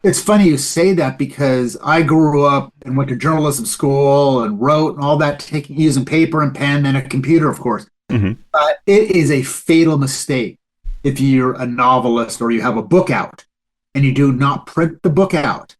it's funny you say that because I grew up and went to journalism school and wrote and all that, using paper and pen and a computer, of course. Hmm. It is a fatal mistake if you're a novelist or you have a book out and you do not print the book out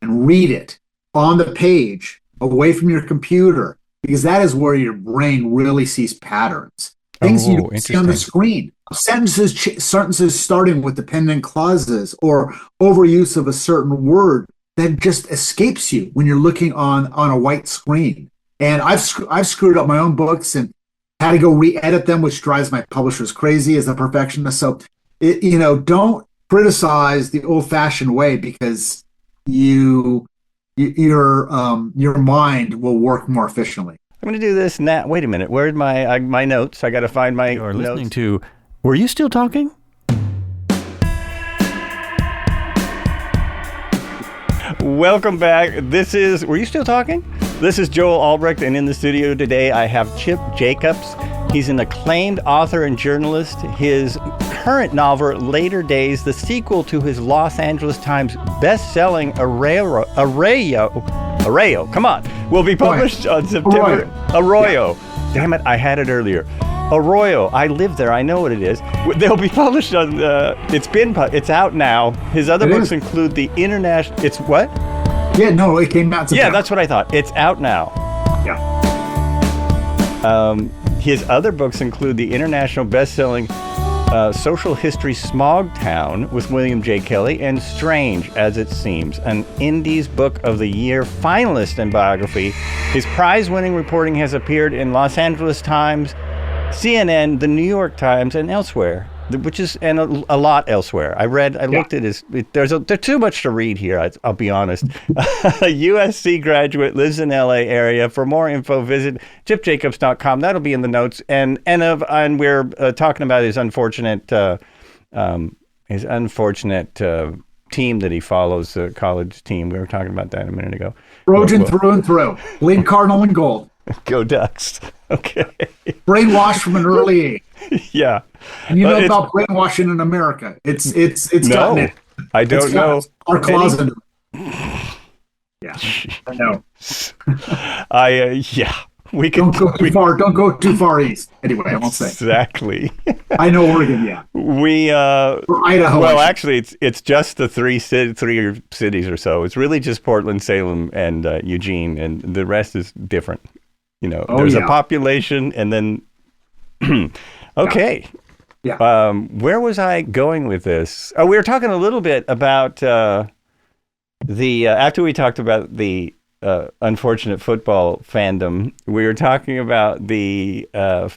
and read it on the page away from your computer, because that is where your brain really sees patterns. Things you Oh, don't see on the interesting. screen. Sentences starting with dependent clauses or overuse of a certain word that just escapes you when you're looking on a white screen. And I've screwed up my own books and had to go re-edit them, which drives my publishers crazy as a perfectionist. So, don't criticize the old-fashioned way because your mind will work more efficiently. I'm going to do this now. Wait a minute. Where's my notes? I got to find my You're listening notes. to Were You Still Talking? Welcome back. Were you still talking? This is Joel Albrecht, and in the studio today I have Chip Jacobs. He's an acclaimed author and journalist. His current novel, Later Days, the sequel to his Los Angeles Times best-selling Arroyo, come on, will be published on September. Arroyo. Damn it, I had it earlier. Arroyo. I live there. I know what it is. They'll be published on. It's out now. His other books include the international. It's what? Yeah, no, it came out. Yeah, that's what I thought. It's out now. Yeah. His other books include the international best-selling social history Smog Town with William J. Kelly and Strange as It Seems, an Indies Book of the Year finalist and biography. His prize-winning reporting has appeared in Los Angeles Times, CNN, the New York Times, and elsewhere, and a lot elsewhere. I looked at his, there's too much to read here, I'll be honest. A USC graduate, lives in LA area. For more info, visit chipjacobs.com. That'll be in the notes. And we're talking about his unfortunate team that he follows, the college team. We were talking about that a minute ago. Trojan through and through. Bleed Cardinal and gold. Go Ducks. Okay. Brainwashed from an early age. Yeah. And you know about brainwashing in America. It's no, gotten it. I don't know. Our closet. Yeah, I know. Yeah. We can Don't go too far. Don't go too far east. Anyway, I won't say. Exactly. I know Oregon. Yeah. Or Idaho. Well, actually, it's just the three cities or so. It's really just Portland, Salem, and Eugene, and the rest is different. There's a population, and then. Okay. Yeah. Where was I going with this? Oh, we were talking a little bit about after we talked about the unfortunate football fandom, we were talking about the. Well,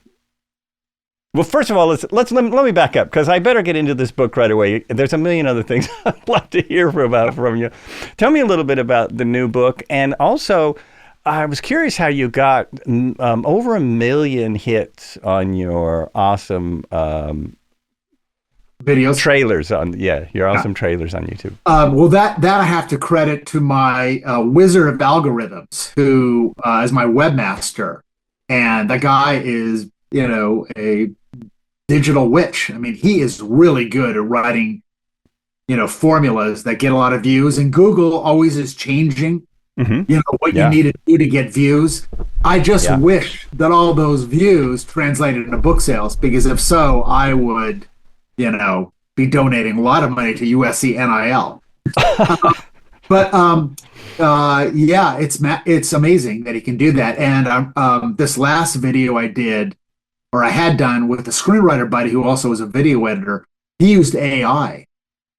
first of all, let me back up because I better get into this book right away. There's a million other things I'd like to hear from you. Tell me a little bit about the new book, and also. I was curious how you got over 1 million hits on your awesome videos, trailers your awesome trailers on YouTube. Well, that I have to credit to my wizard of algorithms, who is my webmaster, and that guy is a digital witch. I mean, he is really good at writing formulas that get a lot of views, and Google always is changing. Mm-hmm. What you need to do to get views. I just wish that all those views translated into book sales, because if so, I would, be donating a lot of money to USC NIL. It's amazing that he can do that. And this last video I had done with a screenwriter buddy who also was a video editor, he used AI,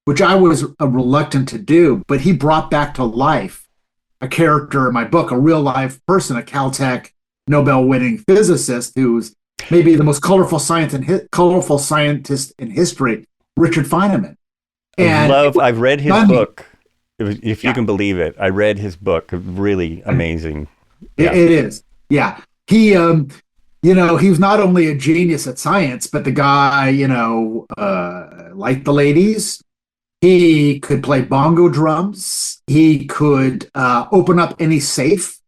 which I was reluctant to do, but he brought back to life a character in my book, a real life person, a Caltech Nobel-winning physicist who's maybe the most colorful scientist in history, Richard Feynman. And I've read his book, if you can believe it. I read his book, really amazing. Yeah. It is. Yeah. He, he was not only a genius at science, but the guy, liked the ladies. He could play bongo drums. He could open up any safe.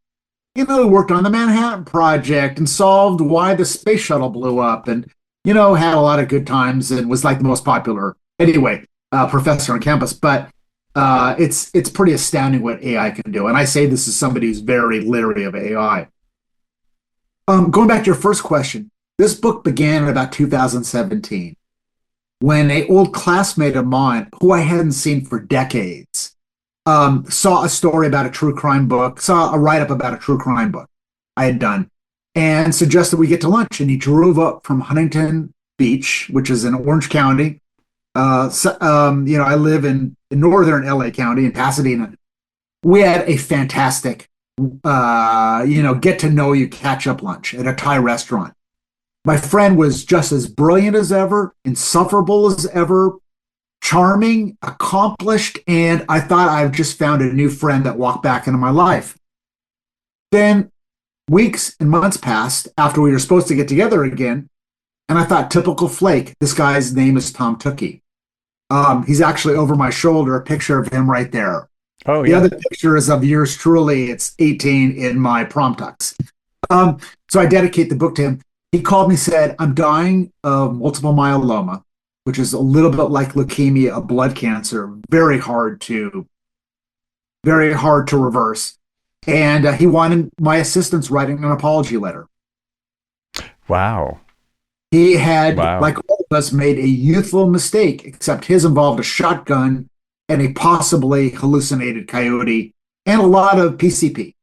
He worked on the Manhattan Project and solved why the space shuttle blew up, and had a lot of good times and was like the most popular professor on campus. But It's pretty astounding what AI can do. And I say this as somebody who's very leery of AI. Going back to your first question, this book began in about 2017 when an old classmate of mine, who I hadn't seen for decades, saw a story about a true crime book, saw a write up about a true crime book I had done, and suggested we get to lunch. And he drove up from Huntington Beach, which is in Orange County. I live in northern LA County in Pasadena. We had a fantastic, get to know you catch up lunch at a Thai restaurant. My friend was just as brilliant as ever, insufferable as ever, charming, accomplished, and I thought I've just found a new friend that walked back into my life. Then weeks and months passed after we were supposed to get together again, and I thought, typical flake, this guy's name is Tom Tookie. He's actually over my shoulder, a picture of him right there. Oh, The yeah. other picture is of yours truly. It's 18 in my prom tux. So I dedicate the book to him. He called me, said, I'm dying of multiple myeloma, which is a little bit like leukemia, a blood cancer, very hard to reverse. And he wanted my assistance writing an apology letter. Wow. He had, Wow. like all of us, made a youthful mistake, except his involved a shotgun and a possibly hallucinated coyote and a lot of PCP.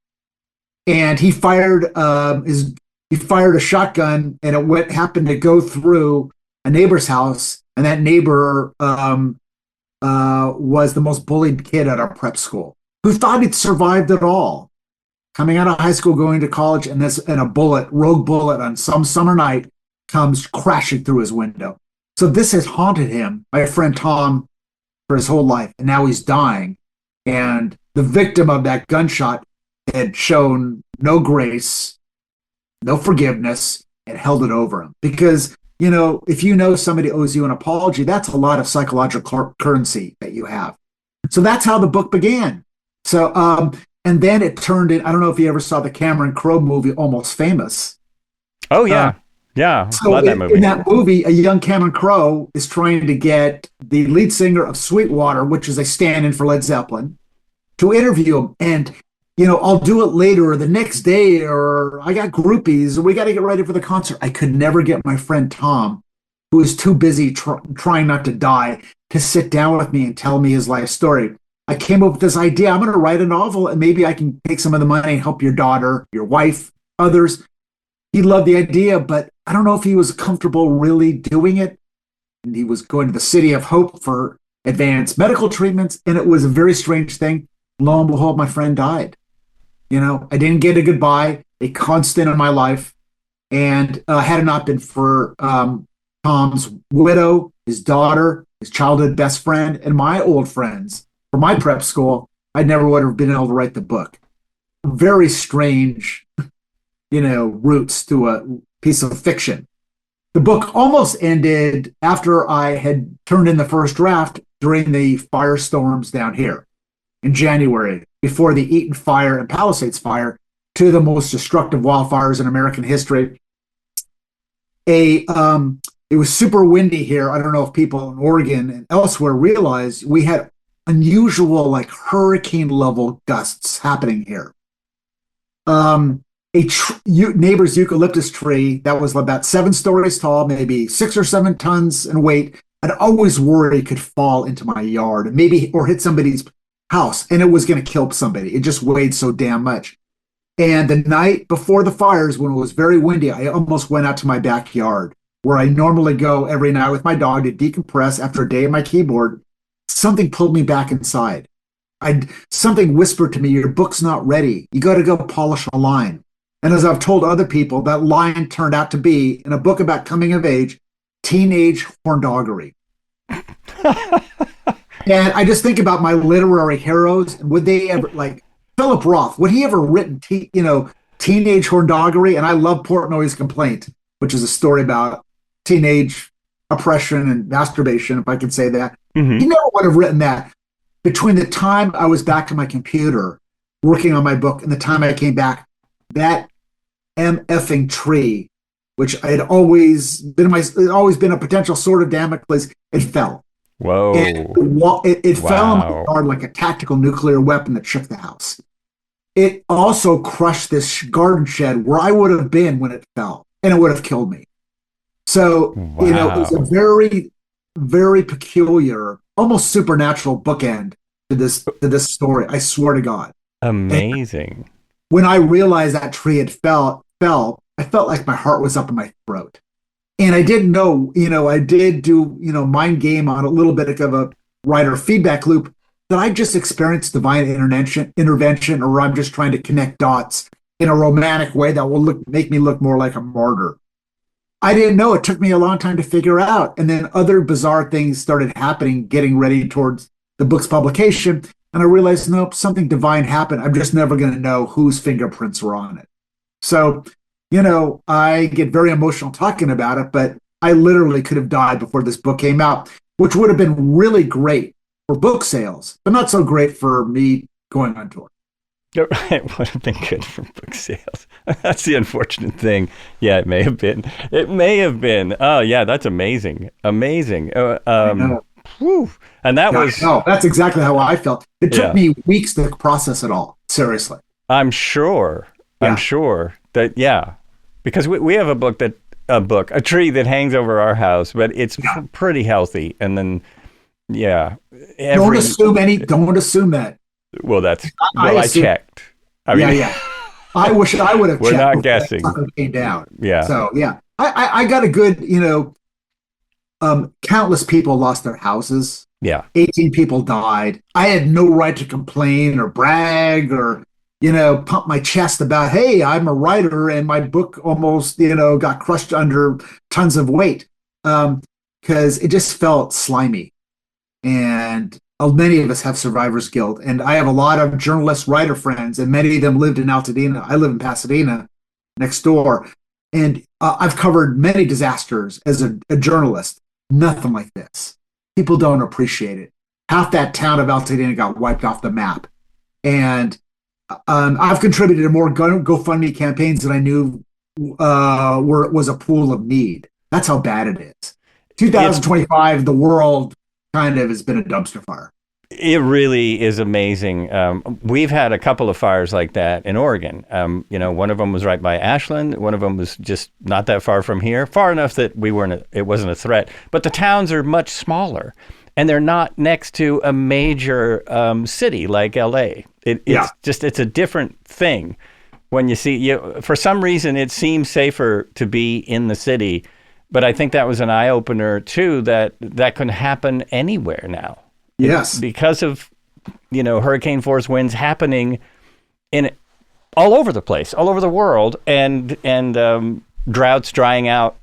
And he fired a shotgun, and happened to go through a neighbor's house, and that neighbor was the most bullied kid at our prep school, who thought he'd survived it all, coming out of high school, going to college, and a rogue bullet on some summer night comes crashing through his window. So this has haunted him, my friend Tom, for his whole life, and now he's dying. And the victim of that gunshot had shown no grace, no forgiveness, and held it over him. Because, if you know somebody owes you an apology, that's a lot of psychological currency that you have. So that's how the book began. So, and then it turned in, I don't know if you ever saw the Cameron Crowe movie, Almost Famous. Oh, Uh, yeah. Yeah. so Love that in movie. that movie, a young Cameron Crowe is trying to get the lead singer of Sweetwater, which is a stand-in for Led Zeppelin, to interview him. And, I'll do it later or the next day, or I got groupies, or we got to get ready for the concert. I could never get my friend Tom, who was too busy trying not to die, to sit down with me and tell me his life story. I came up with this idea. I'm going to write a novel, and maybe I can take some of the money and help your daughter, your wife, others. He loved the idea, but I don't know if he was comfortable really doing it. And he was going to the City of Hope for advanced medical treatments, and it was a very strange thing. Lo and behold, my friend died. I didn't get a goodbye, a constant in my life. And had it not been for Tom's widow, his daughter, his childhood best friend, and my old friends from my prep school, I never would have been able to write the book. Very strange, roots to a piece of fiction. The book almost ended after I had turned in the first draft during the firestorms down here in January, before the Eaton Fire and Palisades Fire, two of the most destructive wildfires in American history. It was super windy here. I don't know if people in Oregon and elsewhere realize we had unusual, like hurricane level gusts happening here. Neighbor's eucalyptus tree that was about 7 stories tall, maybe 6 or 7 tons in weight. I'd always worry it could fall into my yard, or hit somebody's house, and it was going to kill somebody. It just weighed so damn much. And the night before the fires, when it was very windy, I almost went out to my backyard, where I normally go every night with my dog to decompress after a day at my keyboard. Something pulled me back inside. Something whispered to me, your book's not ready. You got to go polish a line. And as I've told other people, that line turned out to be, in a book about coming of age, teenage horndoggery. And I just think about my literary heroes. Would they ever, like Philip Roth, would he ever written, teenage horndoggery? And I love Portnoy's Complaint, which is a story about teenage oppression and masturbation, if I could say that. Mm-hmm. He never would have written that. Between the time I was back on my computer working on my book and the time I came back, that MFing tree, which I had always been a potential sword of Damocles, it fell. And Whoa. it fell in my Wow. yard like a tactical nuclear weapon that shook the house. It also crushed this garden shed where I would have been when it fell, and it would have killed me. So, it was a Wow. very, very peculiar, almost supernatural bookend to this story. I swear to God. And Amazing. when I realized that tree had fell, I felt like my heart was up in my throat. And I didn't know, I did do, mind game on a little bit of a writer feedback loop that I just experienced divine intervention, or I'm just trying to connect dots in a romantic way that will make me look more like a martyr. I didn't know. It took me a long time to figure out. And then other bizarre things started happening, getting ready towards the book's publication. And I realized, nope, something divine happened. I'm just never going to know whose fingerprints were on it. So, I get very emotional talking about it, but I literally could have died before this book came out, which would have been really great for book sales, but not so great for me going on tour. It would have been good for book sales. That's the unfortunate thing. Yeah, it may have been. It may have been. Oh, yeah, that's amazing. Amazing. I know. Whew. And that Yeah, I was, know. That's exactly how I felt. It took yeah, me weeks to process it all. Seriously. I'm sure. I'm Yeah. sure that, yeah, because we have a tree that hangs over our house, but it's Yeah. pretty healthy. And then, yeah, Don't every, assume don't assume that. well, I I assume, checked. I yeah, mean, yeah. I wish I would have we're checked not before that guessing. sucker came down. Yeah. So yeah. I got a good, countless people lost their houses. Yeah. 18 people died. I had no right to complain or brag or, pump my chest about, hey, I'm a writer and my book almost, got crushed under tons of weight. Because it just felt slimy. And many of us have survivor's guilt. And I have a lot of journalist writer friends, and many of them lived in Altadena. I live in Pasadena next door. And I've covered many disasters as a journalist. Nothing like this. People don't appreciate it. Half that town of Altadena got wiped off the map. And I've contributed to more GoFundMe campaigns than I knew was a pool of need. That's how bad it is. It's 2025, the world kind of has been a dumpster fire. It really is amazing. We've had a couple of fires like that in Oregon. One of them was right by Ashland. One of them was just not that far from here, far enough that it wasn't a threat. But the towns are much smaller, and they're not next to a major city like LA. Yeah. It's a different thing. When you see, for some reason, it seems safer to be in the city. But I think that was an eye opener too, that can happen anywhere now. Yes. Because of hurricane force winds happening in all over the place, all over the world, and droughts drying out,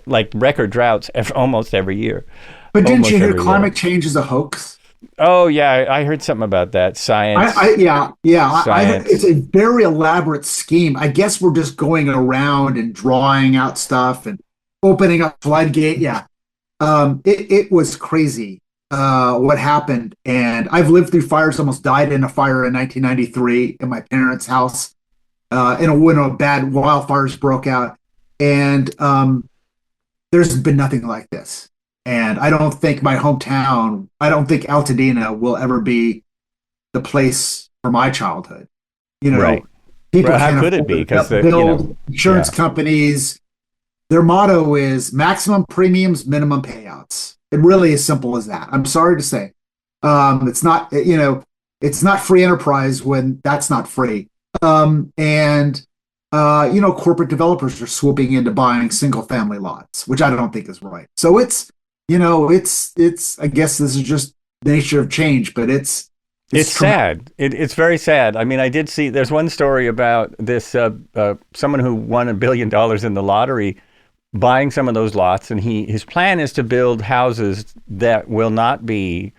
like record droughts almost every year. But didn't Almost you hear every year. climate change is a hoax? Oh yeah, I heard something about that. Science, Yeah, yeah. It's science. a very elaborate scheme. I guess we're just going around and drawing out stuff and opening up floodgate. Yeah. It was crazy what happened. And I've lived through fires, almost died in a fire in 1993 in my parents' house when a bad wildfires broke out. And there's been nothing like this. And I don't think I don't think Altadena will ever be the place for my childhood. You Right. know, People Well, how can't could it be? afford Because to build insurance yeah, companies. Their motto is maximum premiums, minimum payouts. It really is simple as that. I'm sorry to say. It's not free enterprise when that's not free. And corporate developers are swooping into buying single family lots, which I don't think is right. So it's I guess this is just the nature of change, but it's it's traumatic. sad. It's very sad. I mean, I did see. There's one story about this someone who won $1 billion in the lottery, buying some of those lots, and his plan is to build houses that will not be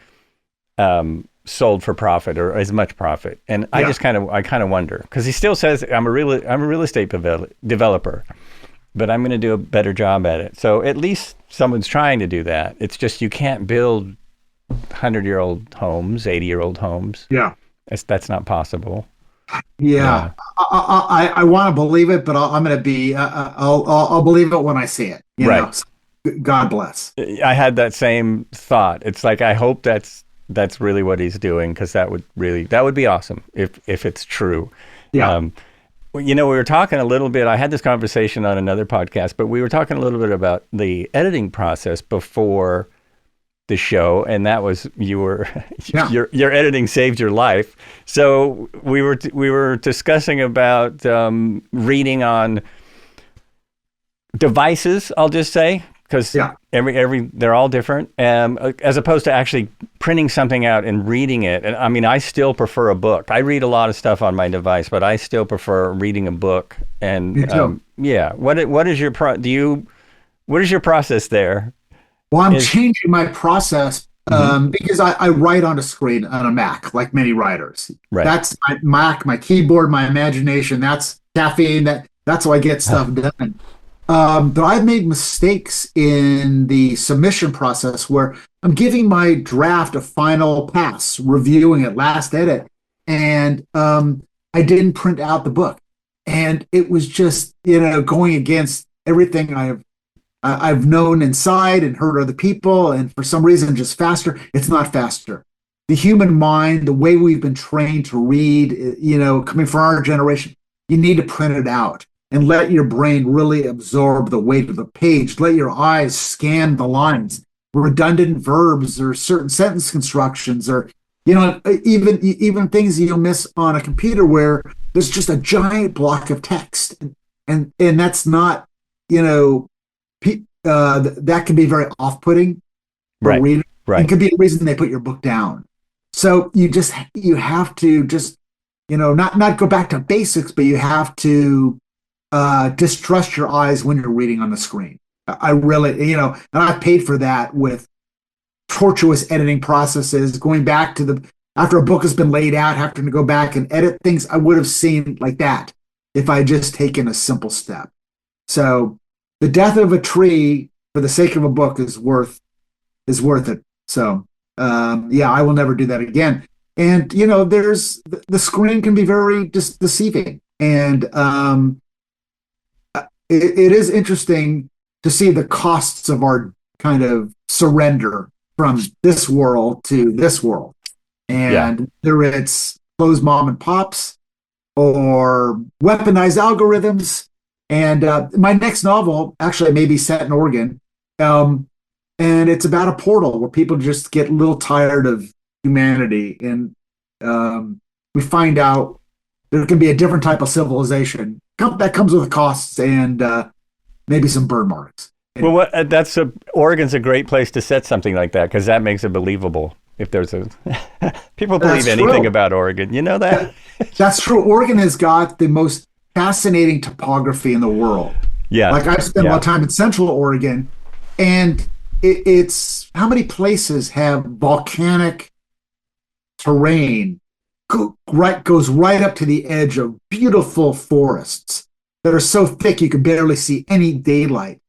sold for profit or as much profit. And Yeah. I kind of wonder, because he still says I'm a real estate developer, but I'm going to do a better job at it. So at least someone's trying to do that. It's just you can't build 100-year-old homes, 80-year-old homes. Yeah. That's not possible. Yeah, Yeah. I want to believe it, but I'm going to be I'll believe it when I see it. Right. God bless. I had that same thought. It's like I hope that's really what he's doing, because that would be awesome if it's true. Yeah. Um, well, we were talking a little bit. I had this conversation on another podcast, but we were talking a little bit about the editing process before the show, and that was Yeah. your editing saved your life. So we were discussing about reading on devices, I'll just say, because Yeah. they're all different, as opposed to actually printing something out and reading it. And I mean, I still prefer a book. I read a lot of stuff on my device, but I still prefer reading a book. And Me too. yeah, what is your what is your process there? Well, I'm Is changing my process Mhm. because I write on a screen on a Mac, like many writers. Right. That's my Mac, my keyboard, my imagination. That's caffeine. That's how I get stuff done. But I've made mistakes in the submission process where I'm giving my draft a final pass, reviewing it, last edit, and I didn't print out the book, and it was just going against everything I've known inside and heard other people, and for some reason, just faster. It's not faster. The human mind, the way we've been trained to read, coming from our generation, you need to print it out and let your brain really absorb the weight of the page. Let your eyes scan the lines, redundant verbs or certain sentence constructions, or even things you'll miss on a computer where there's just a giant block of text, and that's not you know that can be very off-putting for Right. readers. It Right. could be a reason they put your book down. So you have to just not go back to basics, but you have to distrust your eyes when you're reading on the screen. I really, and I paid for that with tortuous editing processes, going back to after a book has been laid out, having to go back and edit things I would have seen like that if I had just taken a simple step. So the death of a tree for the sake of a book is worth it. So yeah, I will never do that again. And there's the screen can be very deceiving, and it is interesting to see the costs of our kind of surrender from this world to this world. Yeah. And whether it's closed mom and pops or weaponized algorithms. And my next novel actually may be set in Oregon. And it's about a portal where people just get a little tired of humanity. And we find out there can be a different type of civilization that comes with costs and maybe some burn marks. Well, Oregon's a great place to set something like that, because that makes it believable. If there's people believe anything about Oregon, you know that? That's true. Oregon has got the most fascinating topography in the world. Yeah. Like I've spent a lot of time in Central Oregon, and it's how many places have volcanic terrain goes right up to the edge of beautiful forests that are so thick you can barely see any daylight.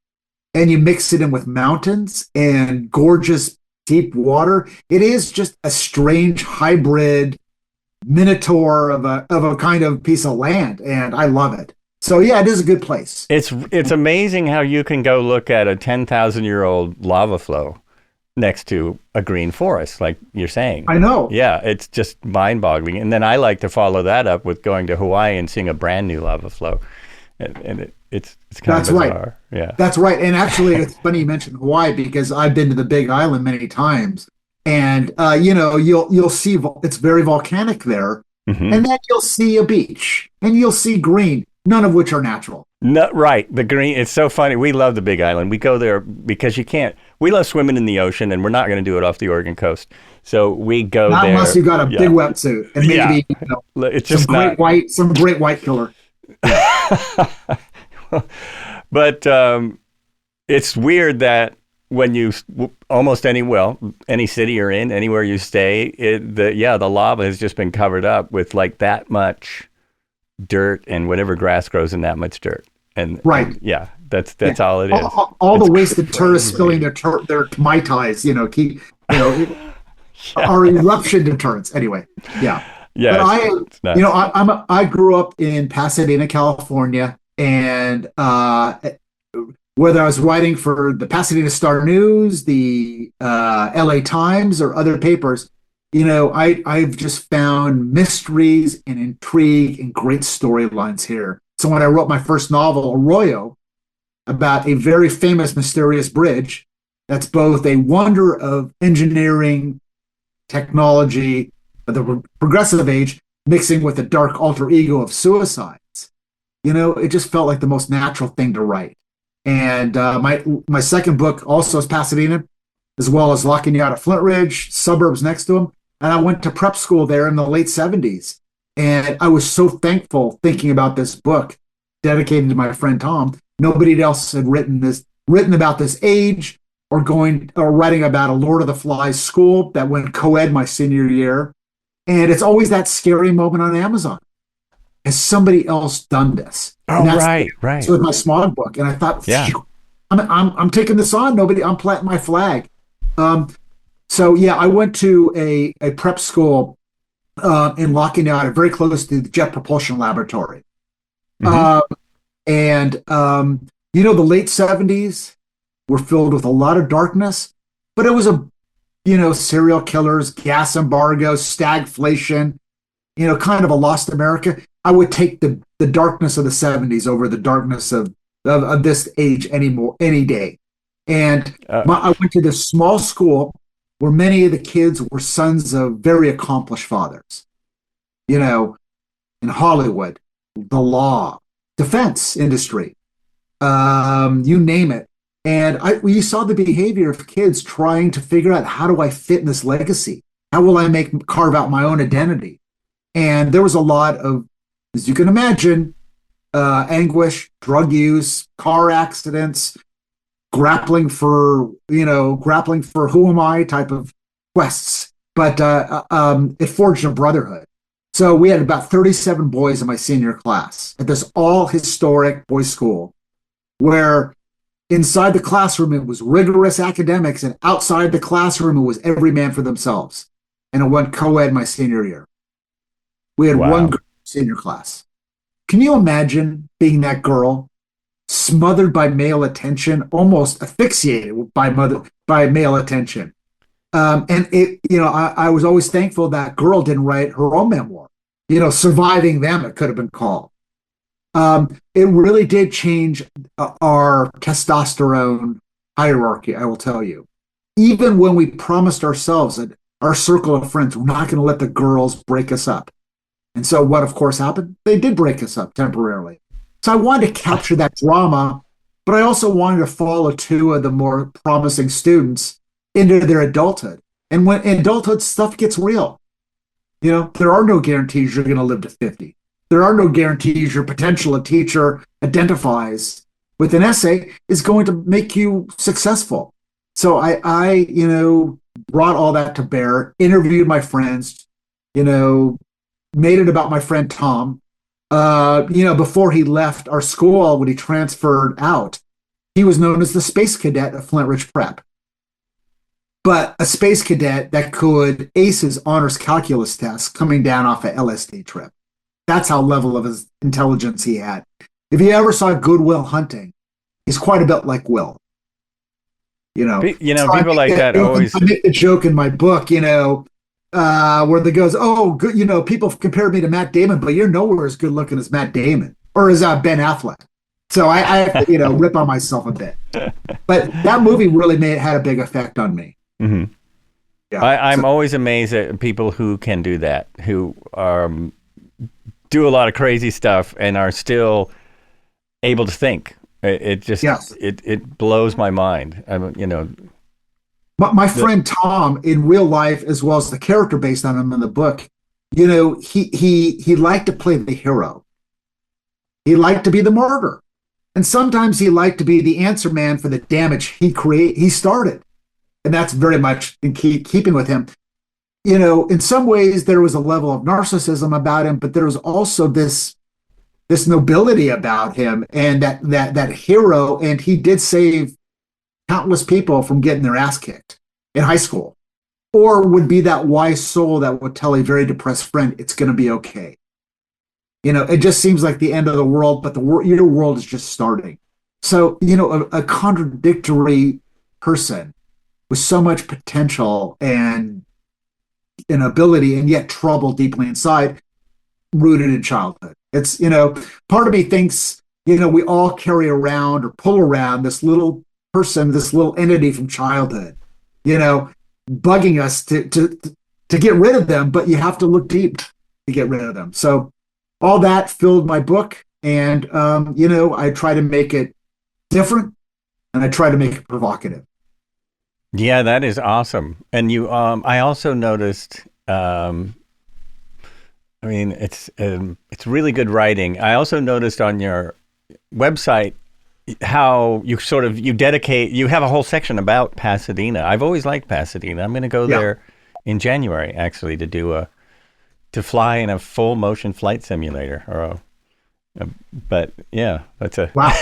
And you mix it in with mountains and gorgeous deep water. It is just a strange hybrid minotaur of a kind of piece of land, and I love it. So yeah, it is a good place. It's amazing how you can go look at a 10,000-year-old lava flow next to a green forest, like you're saying. I know. Yeah, it's just mind-boggling. And then I like to follow that up with going to Hawaii and seeing a brand new lava flow, and it's kind of bizarre. Right. Yeah, that's right. And actually, it's funny you mentioned Hawaii because I've been to the Big Island many times, and you'll see it's very volcanic there, mm-hmm. and then you'll see a beach and you'll see green, none of which are natural. No, right. The green. It's so funny. We love the Big Island. We go there because you can't. We love swimming in the ocean, and we're not going to do it off the Oregon coast. So we go not there. Unless you've got a big wetsuit and maybe it's just some great white killer. But it's weird that when you almost any city you're in, anywhere you stay, the lava has just been covered up with like that much dirt, and whatever grass grows in that much dirt. And right, that's all it is. All the wasted tourists spilling their Mai Tais, are eruption deterrents. Anyway, yeah. Yeah, but I grew up in Pasadena, California, and whether I was writing for the Pasadena Star News, the LA Times, or other papers, I've just found mysteries and intrigue and great storylines here. So when I wrote my first novel, Arroyo, about a very famous mysterious bridge that's both a wonder of engineering, technology, the progressive age, mixing with the dark alter ego of suicides, it just felt like the most natural thing to write. And my second book also is Pasadena, as well as Locking You Out of Flint Ridge, suburbs next to them. And I went to prep school there in the late 70s. And I was so thankful thinking about this book dedicated to my friend Tom. Nobody else had written about this age or writing about a Lord of the Flies school that went co-ed my senior year. And it's always that scary moment on Amazon. Has somebody else done this? Oh, and that's right. with my smog book. And I thought, yeah, I'm taking this on. I'm planting my flag. So yeah, I went to a prep school in Locking Out, very close to the Jet Propulsion Laboratory. Mm-hmm. The late 70s were filled with a lot of darkness, but it was serial killers, gas embargo, stagflation, kind of a lost America. I would take the darkness of the 70s over the darkness of this age any day. And I went to this small school where many of the kids were sons of very accomplished fathers, in Hollywood, the law, defense industry, you name it. And we saw the behavior of kids trying to figure out, how do I fit in this legacy? How will I carve out my own identity? And there was a lot of, as you can imagine, anguish, drug use, car accidents, grappling for who am I type of quests. But it forged a brotherhood. So we had about 37 boys in my senior class at this all historic boys' school, where inside the classroom it was rigorous academics, and outside the classroom it was every man for themselves. And it went co-ed my senior year. We had one girl senior class. Can you imagine being that girl, smothered by male attention, almost asphyxiated by male attention? I was always thankful that girl didn't write her own memoir. Surviving them, it could have been called. It really did change our testosterone hierarchy, I will tell you. Even when we promised ourselves that our circle of friends, we're not going to let the girls break us up. And so what, of course, happened? They did break us up temporarily. So I wanted to capture that drama, but I also wanted to follow two of the more promising students into their adulthood. And when in adulthood, stuff gets real. There are no guarantees you're going to live to 50. There are no guarantees your potential a teacher identifies with an essay is going to make you successful. So I brought all that to bear, interviewed my friends, made it about my friend Tom. Before he left our school, when he transferred out, he was known as the space cadet at Flint Ridge Prep. But a space cadet that could ace his honors calculus test coming down off an LSD trip. That's how level of his intelligence he had. If you ever saw Good Will Hunting, he's quite a bit like Will. So people like that always. I make the joke in my book, where the goes, oh, good, people compare me to Matt Damon, but you're nowhere as good looking as Matt Damon or as Ben Affleck. So I have to, rip on myself a bit. But that movie really had a big effect on me. Mm-hmm. Yeah. I'm always amazed at people who can do that, who do a lot of crazy stuff and are still able to think. It just it blows my mind. My friend Tom, in real life, as well as the character based on him in the book, he liked to play the hero. He liked to be the martyr, and sometimes he liked to be the answer man for the damage he started, and that's very much in keeping with him. In some ways there was a level of narcissism about him, but there was also this nobility about him, and that hero, and he did save countless people from getting their ass kicked in high school, or would be that wise soul that would tell a very depressed friend, it's going to be okay. It just seems like the end of the world, but your world is just starting. So, a contradictory person with so much potential and ability, and yet trouble deeply inside, rooted in childhood. It's, part of me thinks, we all carry around or pull around this little person, this little entity from childhood, you know, bugging us to get rid of them, but you have to look deep to get rid of them. So all that filled my book. And, I try to make it different and I try to make it provocative. Yeah, that is awesome. And I also noticed, I mean, it's really good writing. I also noticed on your website how you have a whole section about Pasadena. I've always liked Pasadena. I'm going to go Yeah. there in January actually to fly in a full motion flight simulator but yeah, that's Wow.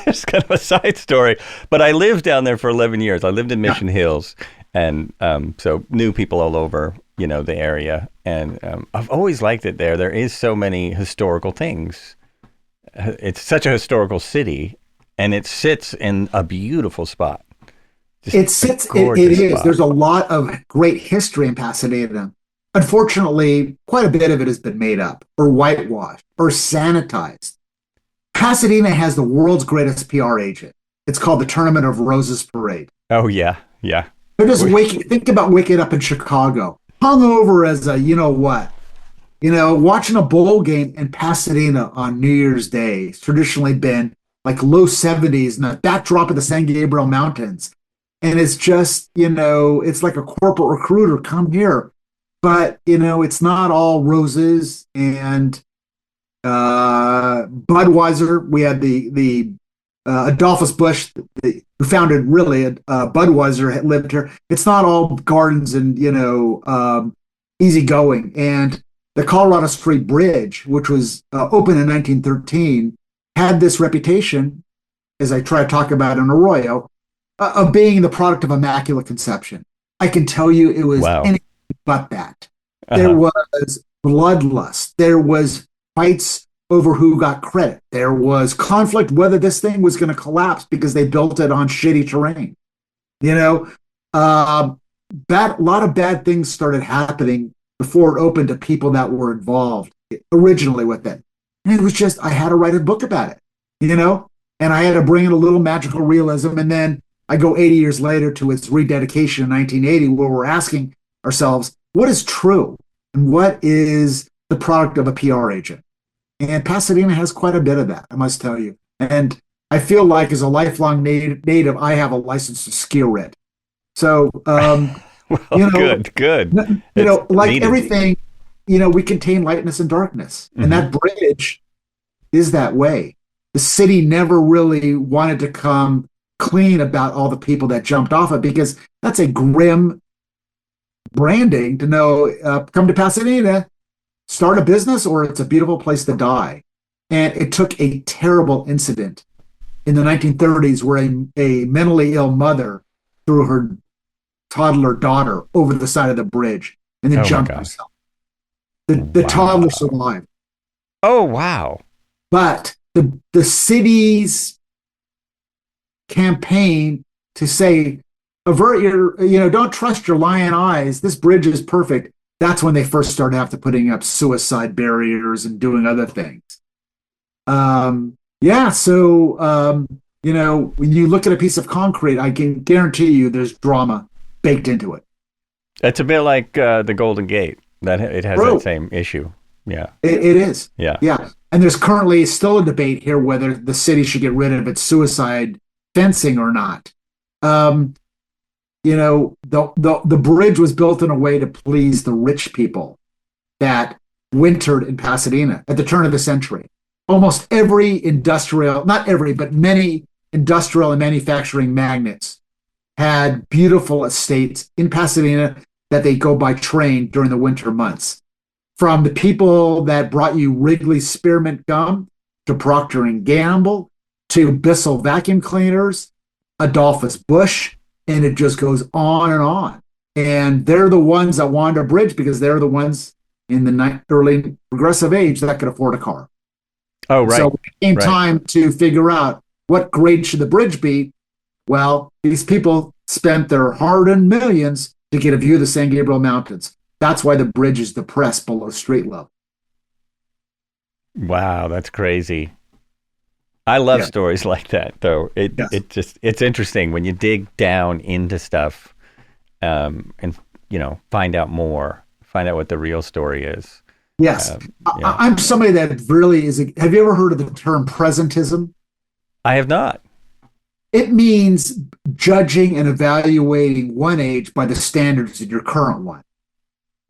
it's kind of a side story. But I lived down there for 11 years. I lived in Yeah. Mission Hills, and so knew people all over, the area. And I've always liked it there. There is so many historical things. It's such a historical city, and it sits in a beautiful spot. Just It a sits, it gorgeous is. spot. There's a lot of great history in Pasadena. Unfortunately, quite a bit of it has been made up or whitewashed or sanitized. Pasadena has the world's greatest PR agent. It's called the Tournament of Roses Parade. Oh yeah, yeah. They're just think about waking up in Chicago, hungover as a you know what, watching a bowl game in Pasadena on New Year's Day. It's traditionally been like low 70s and a backdrop of the San Gabriel Mountains. And it's just, it's like a corporate recruiter, come here. But, it's not all roses and Budweiser. We had the Adolphus Busch, who founded really Budweiser, had lived here. It's not all gardens and easygoing. And the Colorado Street Bridge, which was opened in 1913, had this reputation, as I try to talk about in Arroyo, of being the product of immaculate conception. I can tell you it was Wow. anything but that. There Uh-huh. was bloodlust. There was fights over who got credit. There was conflict whether this thing was going to collapse because they built it on shitty terrain. You know, uh, a lot of bad things started happening before it opened to people that were involved originally with it. And it was just, I had to write a book about it, and I had to bring in a little magical realism. And then I go 80 years later to its rededication in 1980, where we're asking ourselves, what is true and what is the product of a PR agent? And Pasadena has quite a bit of that, I must tell you. And I feel like as a lifelong native, I have a license to skill it. So, Well, good. It's like needed. everything, we contain lightness and darkness. And Hmm. that bridge is that way. The city never really wanted to come clean about all the people that jumped off it because that's a grim branding to know, come to Pasadena, start a business, or it's a beautiful place to die. And it took a terrible incident in the 1930s where a mentally ill mother threw her toddler daughter over the side of the bridge and then Oh my jumped gosh. herself. The Wow. toddler survived. Oh wow. But the city's campaign to say, avert your, don't trust your lion eyes. This bridge is perfect. That's when they first started after putting up suicide barriers and doing other things. Yeah. So, when you look at a piece of concrete, I can guarantee you there's drama baked into it. It's a bit like the Golden Gate. That it has True. that same issue. Yeah. It is. Yeah. Yeah. And there's currently still a debate here whether the city should get rid of its suicide fencing or not. The bridge was built in a way to please the rich people that wintered in Pasadena at the turn of the century. Almost every industrial, not every, but many industrial and manufacturing magnates had beautiful estates in Pasadena that they go by train during the winter months. From the people that brought you Wrigley spearmint gum to Procter and Gamble to Bissell vacuum cleaners, Adolphus Busch, and it just goes on and on. And they're the ones that wanted a bridge because they're the ones in the early progressive age that could afford a car. Oh right. So it came Right. time to figure out what grade should the bridge be? Well, these people spent their hard-earned millions to get a view of the San Gabriel Mountains. That's why the bridge is depressed below street level. Wow, that's crazy. I love Yeah. stories like that, though. Yes. It's interesting when you dig down into stuff, and find out more, find out what the real story is. Yes. Yeah, I'm somebody that really is. Have you ever heard of the term presentism? I have not. It means judging and evaluating one age by the standards of your current one,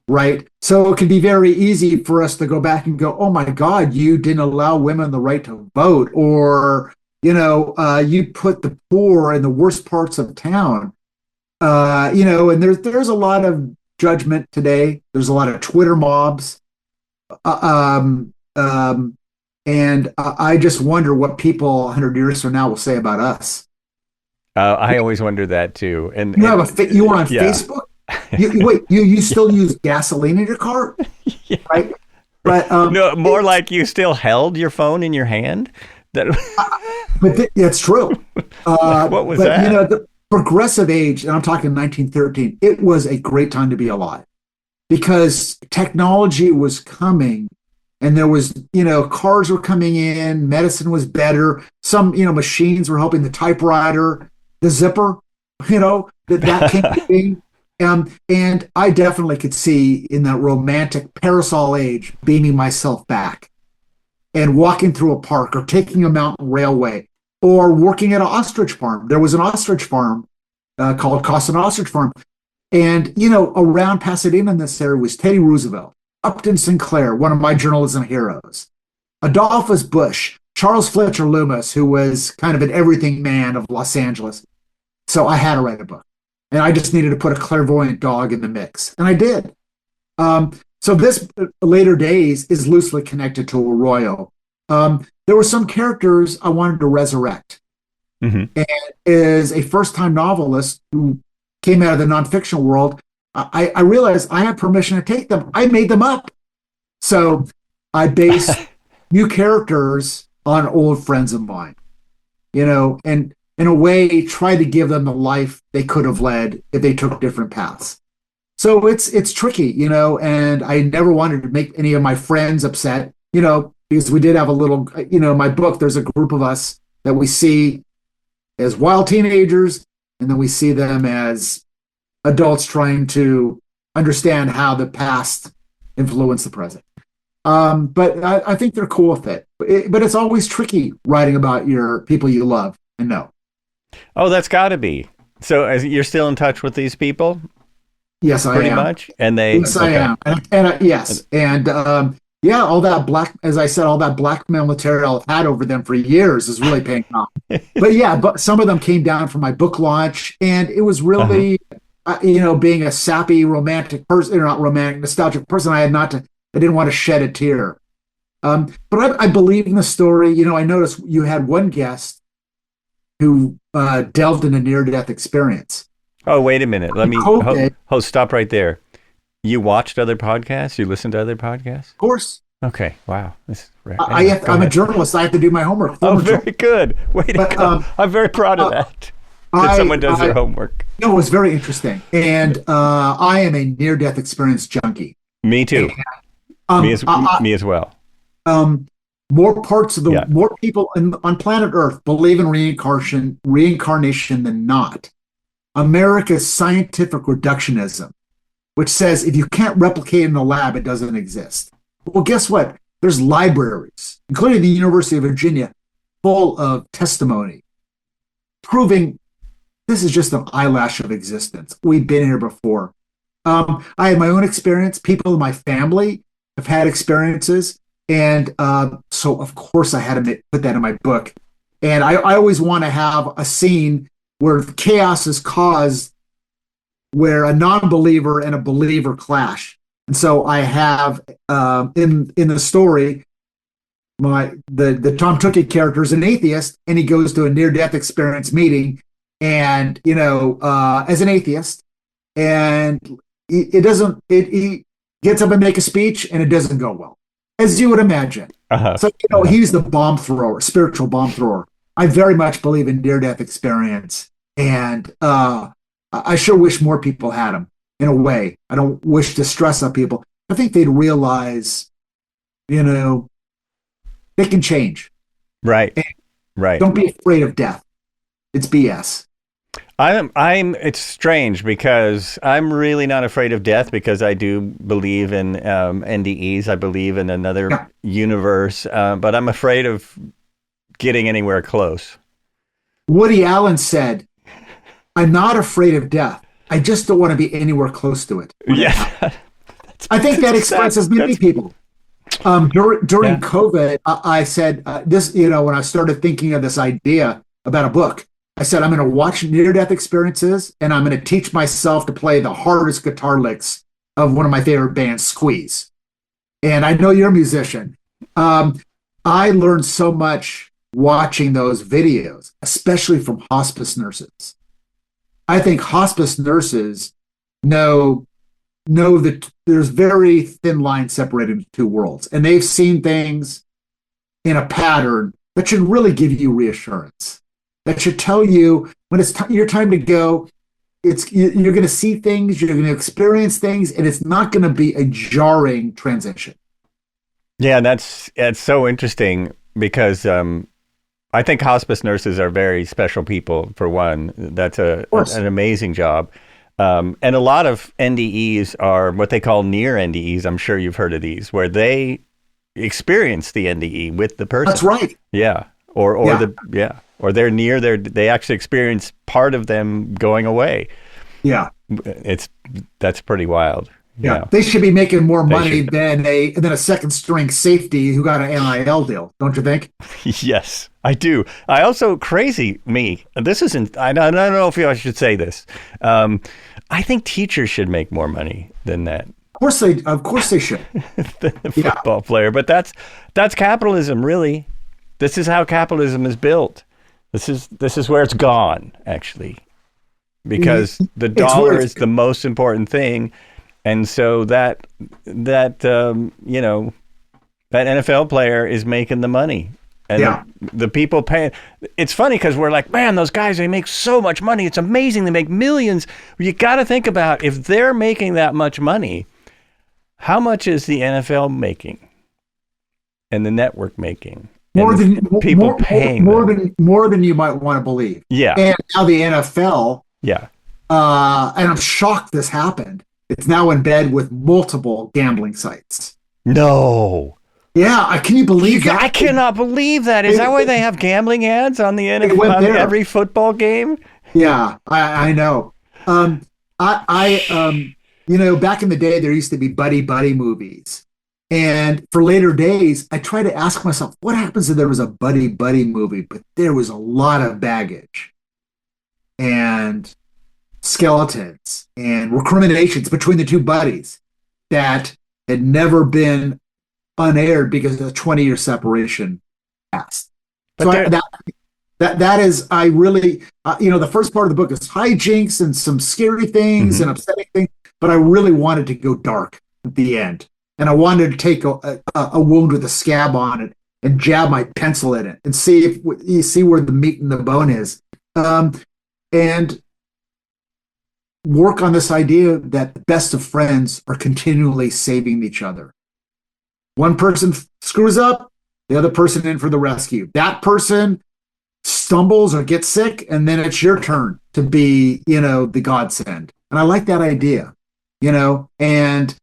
right? So it can be very easy for us to go back and go, oh my God, you didn't allow women the right to vote, or, you put the poor in the worst parts of town. And there's a lot of judgment today. There's a lot of Twitter mobs. And I just wonder what people 100 years from now will say about us. I always wonder that too. And You were on yeah. Facebook. You still use gasoline in your car, Yeah. right? But No, more like you still held your phone in your hand. That that's true. what was but that? the progressive age, and I'm talking 1913. It was a great time to be alive because technology was coming, and there was cars were coming in, medicine was better. Some machines were helping, the typewriter, the zipper, that came to being. And I definitely could see in that romantic parasol age beaming myself back and walking through a park or taking a mountain railway or working at an ostrich farm. There was an ostrich farm called Costin Ostrich Farm. And, around Pasadena in this area was Teddy Roosevelt, Upton Sinclair, one of my journalism heroes, Adolphus Bush, Charles Fletcher Loomis, who was kind of an everything man of Los Angeles. So I had to write a book. And I just needed to put a clairvoyant dog in the mix. And I did. So this later days is loosely connected to Arroyo. There were some characters I wanted to resurrect. Mm-hmm. And as a first-time novelist who came out of the nonfiction world, I realized I had permission to take them. I made them up. So I based new characters on old friends of mine, and in a way try to give them the life they could have led if they took different paths. So it's tricky, and I never wanted to make any of my friends upset, because we did have a little, in my book, there's a group of us that we see as wild teenagers, and then we see them as adults trying to understand how the past influenced the present. But I think they're cool with it. But it's always tricky writing about your people you love and know. Oh, that's got to be. So you're still in touch with these people? Yes, I am. Pretty much? And they... Yes, I am. And yes. And all that as I said, all that blackmail material I've had over them for years is really paying off. But some of them came down for my book launch, and it was really, being a sappy romantic person, or not romantic, nostalgic person, I didn't want to shed a tear. But I believe in the story. I noticed you had one guest who delved in a near-death experience. Oh, wait a minute. Let me stop right there. You watched other podcasts? You listened to other podcasts? Of course. Okay. Wow. I'm a journalist. I have to do my homework. Very good. Way to go. I'm very proud of that. That someone does their homework. No, it was very interesting. And I am a near-death experience junkie. Me too. Me as well. More people on planet Earth believe in reincarnation than not. America's scientific reductionism, which says if you can't replicate in the lab, it doesn't exist. Well, guess what? There's libraries, including the University of Virginia, full of testimony proving this is just an eyelash of existence. We've been here before. I had my own experience. People in my family have had experiences. And so, of course, I had to put that in my book. And I always want to have a scene where chaos is caused, where a non-believer and a believer clash. And so I have in the story, the Tom Tookie character is an atheist, and he goes to a near-death experience meeting, and as an atheist, and he gets up and make a speech, and it doesn't go well, as you would imagine. Uh-huh. So he's the bomb thrower, spiritual bomb thrower. I very much believe in near-death experience, and I sure wish more people had them. In a way, I don't wish to stress on people. I think they'd realize, you know, they can change. Right. And Right. don't be afraid of death. It's BS. it's strange because I'm really not afraid of death because I do believe in NDEs. I believe in another Yeah. universe, but I'm afraid of getting anywhere close. Woody Allen said, "I'm not afraid of death. I just don't want to be anywhere close to it when it happens." Yeah. I think that expresses many That's, people. During yeah. COVID, I said this, when I started thinking of this idea about a book, I said, I'm going to watch near death experiences and I'm going to teach myself to play the hardest guitar licks of one of my favorite bands, Squeeze. And I know you're a musician. I learned so much watching those videos, especially from hospice nurses. I think hospice nurses know that there's very thin line separated into two worlds, and they've seen things in a pattern that should really give you reassurance. That should tell you when it's your time to go. You're going to see things, you're going to experience things, and it's not going to be a jarring transition. Yeah, that's so interesting because I think hospice nurses are very special people. For one, that's an amazing job. And a lot of NDEs are what they call near NDEs. I'm sure you've heard of these, where they experience the NDE with the person. That's right. Yeah, or they're near they actually experience part of them going away. Yeah, that's pretty wild. yeah. They should be making more money than a second string safety who got an NIL deal, don't you think? Yes, I do. I also crazy me. This isn't. I don't know if I should say this. I think teachers should make more money than that. Of course they should. Than a football player, but that's capitalism, really. This is how capitalism is built. This is where it's gone, actually, because the dollar is the most important thing, and so that NFL player is making the money. And the people paying. It's funny because we're like, man, those guys, they make so much money. It's amazing. They make millions. You got to think about if they're making that much money, how much is the NFL making and the network making? More than people paying more than you might want to believe. Yeah. And now the NFL. Yeah. And I'm shocked this happened. It's now in bed with multiple gambling sites. No. Yeah, can you believe that? I cannot believe that. Is that why they have gambling ads on the NFL on every football game? Yeah, I know. Back in the day, there used to be buddy movies, and for later days, I try to ask myself, what happens if there was a buddy movie, but there was a lot of baggage and skeletons and recriminations between the two buddies that had never been unaired because of the 20-year separation passed. So that is, I really, the first part of the book is hijinks and some scary things and upsetting things, but I really wanted to go dark at the end. And I wanted to take a wound with a scab on it and jab my pencil in it and see if you see where the meat and the bone is. And work on this idea that the best of friends are continually saving each other. One person screws up, the other person in for the rescue. That person stumbles or gets sick, and then it's your turn to be, the godsend. And I like that idea, and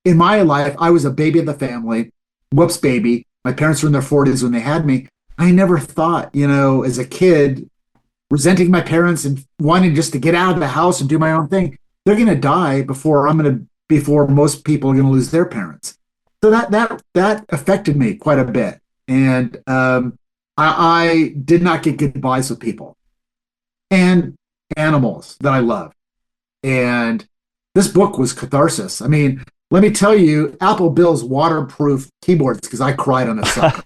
in my life, I was a baby of the family. Whoops, baby. My parents were in their 40s when they had me. I never thought, as a kid, resenting my parents and wanting just to get out of the house and do my own thing. They're going to die before most people are going to lose their parents. So that affected me quite a bit. And I did not get goodbyes with people and animals that I love. And this book was catharsis. I mean, let me tell you, Apple Bill's waterproof keyboards, because I cried on the sucker.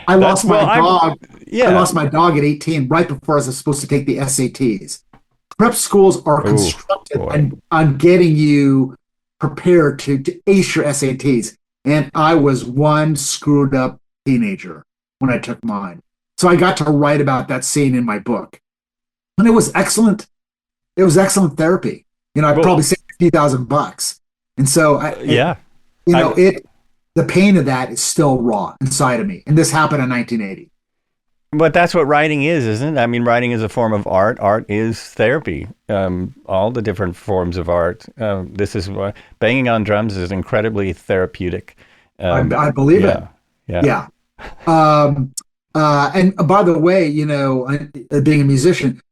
I lost my dog. I lost my dog at 18, right before I was supposed to take the SATs. Prep schools are constructed on getting you prepared to ace your SATs. And I was one screwed up teenager when I took mine. So I got to write about that scene in my book. And it was excellent. It was excellent therapy. I Well, probably saved $50,000. And so yeah. you know, I it, the pain of that is still raw inside of me. And this happened in 1980. But that's what writing is, isn't it? I mean, writing is a form of art. Art is therapy. All the different forms of art. This is what banging on drums is incredibly therapeutic. I believe it. Yeah, yeah, Yeah. Um, and by the way, being a musician,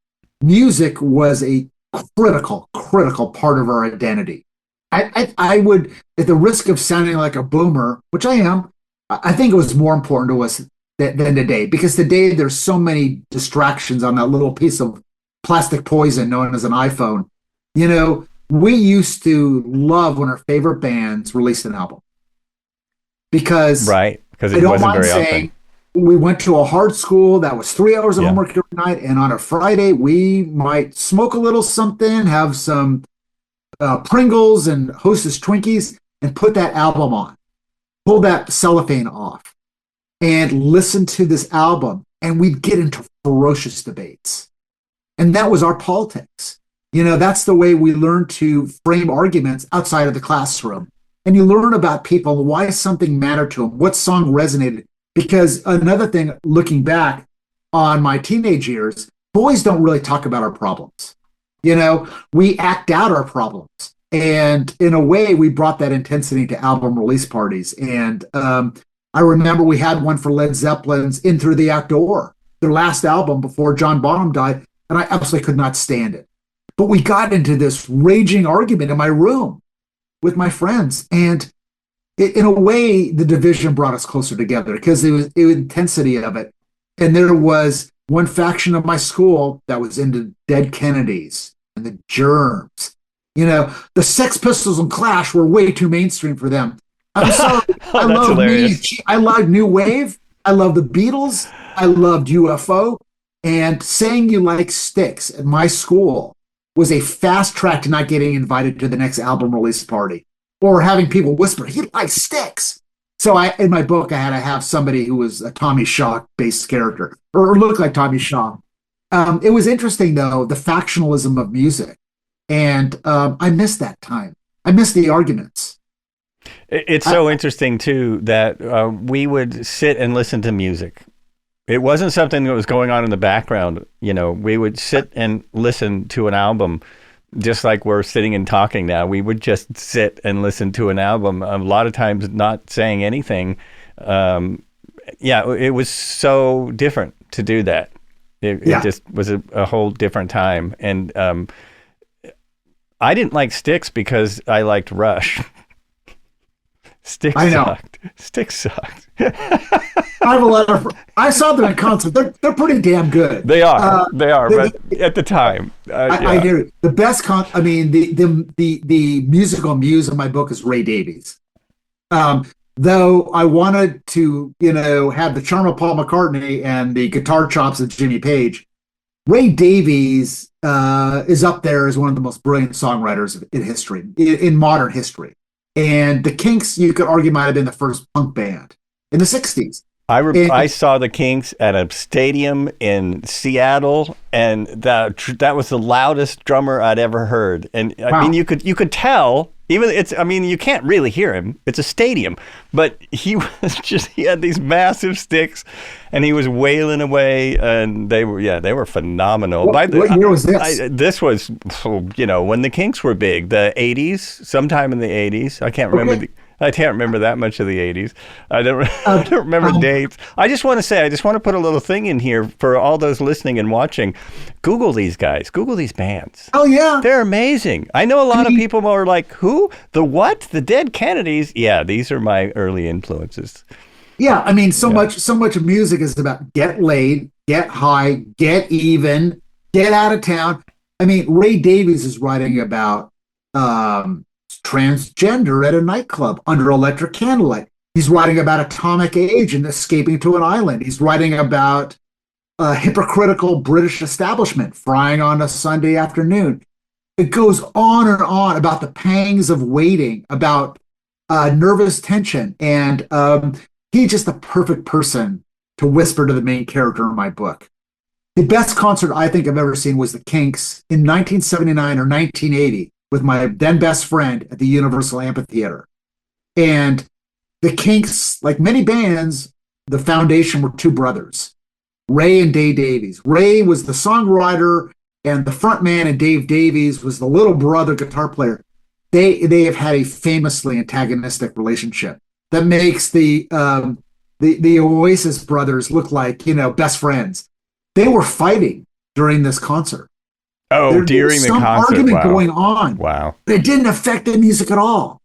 music was a critical part of our identity. I would, at the risk of sounding like a boomer, which I am, I think it was more important to us than today, because today there's so many distractions on that little piece of plastic poison known as an iPhone. We used to love when our favorite bands released an album, because right. Because I it don't wasn't mind very often. saying we went to a hard school that was 3 hours of Yeah. homework every night, and on a Friday we might smoke a little something, have some Pringles and Hostess Twinkies, and put that album on, pull that cellophane off, and listen to this album, and we'd get into ferocious debates. And that was our politics. That's the way we learn to frame arguments outside of the classroom. And you learn about people, why something mattered to them, what song resonated. Because another thing, looking back on my teenage years, boys don't really talk about our problems. We act out our problems. And in a way, we brought that intensity to album release parties. And I remember we had one for Led Zeppelin's In Through the Outdoor, their last album before John Bonham died, and I absolutely could not stand it. But we got into this raging argument in my room with my friends, and in a way, the division brought us closer together because it was the intensity of it. And there was one faction of my school that was into Dead Kennedys and the Germs. The Sex Pistols and Clash were way too mainstream for them. I'm sorry. Oh, that's hilarious. I loved New Wave. I loved the Beatles. I loved UFO. And saying you like Styx at my school was a fast track to not getting invited to the next album release party, or having people whisper, he likes Styx. So in my book, I had to have somebody who was a Tommy Shaw based character, or looked like Tommy Shaw. It was interesting, though, the factionalism of music. And I missed that time. I missed the arguments. It's so interesting too that we would sit and listen to music. It wasn't something that was going on in the background. We would sit and listen to an album, just like we're sitting and talking now. We would just sit and listen to an album, a lot of times not saying anything. It was so different to do that. It just was a whole different time. And I didn't like Styx because I liked Rush. Styx sucked. Styx sucked. I saw them in concert. They're pretty damn good. They are. But at the time, I hear it. The best the musical muse of my book is Ray Davies. Though I wanted to, have the charm of Paul McCartney and the guitar chops of Jimmy Page, Ray Davies is up there as one of the most brilliant songwriters in history, in modern history. And the Kinks, you could argue, might have been the first punk band in the 60s. I saw the Kinks at a stadium in Seattle, and that was the loudest drummer I'd ever heard. And I mean, you could tell. You can't really hear him. It's a stadium, but he had these massive sticks, and he was wailing away, and they were phenomenal. What year was this? This was, when the Kinks were big, the 80s, sometime in the 80s. I can't remember I can't remember that much of the 80s. I don't remember dates. I just want to put a little thing in here for all those listening and watching. Google these guys. Google these bands. Oh, yeah. They're amazing. I know a lot of people are like, who? The what? The Dead Kennedys? Yeah, these are my early influences. Yeah, I mean, so much of music is about get laid, get high, get even, get out of town. I mean, Ray Davies is writing about transgender at a nightclub under electric candlelight. He's writing about atomic age and escaping to an island. He's writing about a hypocritical British establishment frying on a Sunday afternoon. It goes on and on about the pangs of waiting, about nervous tension. And he's just the perfect person to whisper to the main character in my book. The best concert I think I've ever seen was the Kinks in 1979 or 1980 with my then best friend at the Universal Amphitheater. And the Kinks, like many bands, the foundation were two brothers, Ray and Dave Davies. Ray was the songwriter and the front man, and Dave Davies was the little brother guitar player. They have had a famously antagonistic relationship that makes the Oasis brothers look like, best friends. They were fighting during this concert. Oh, during the concert. Some argument going on. Wow. It didn't affect the music at all.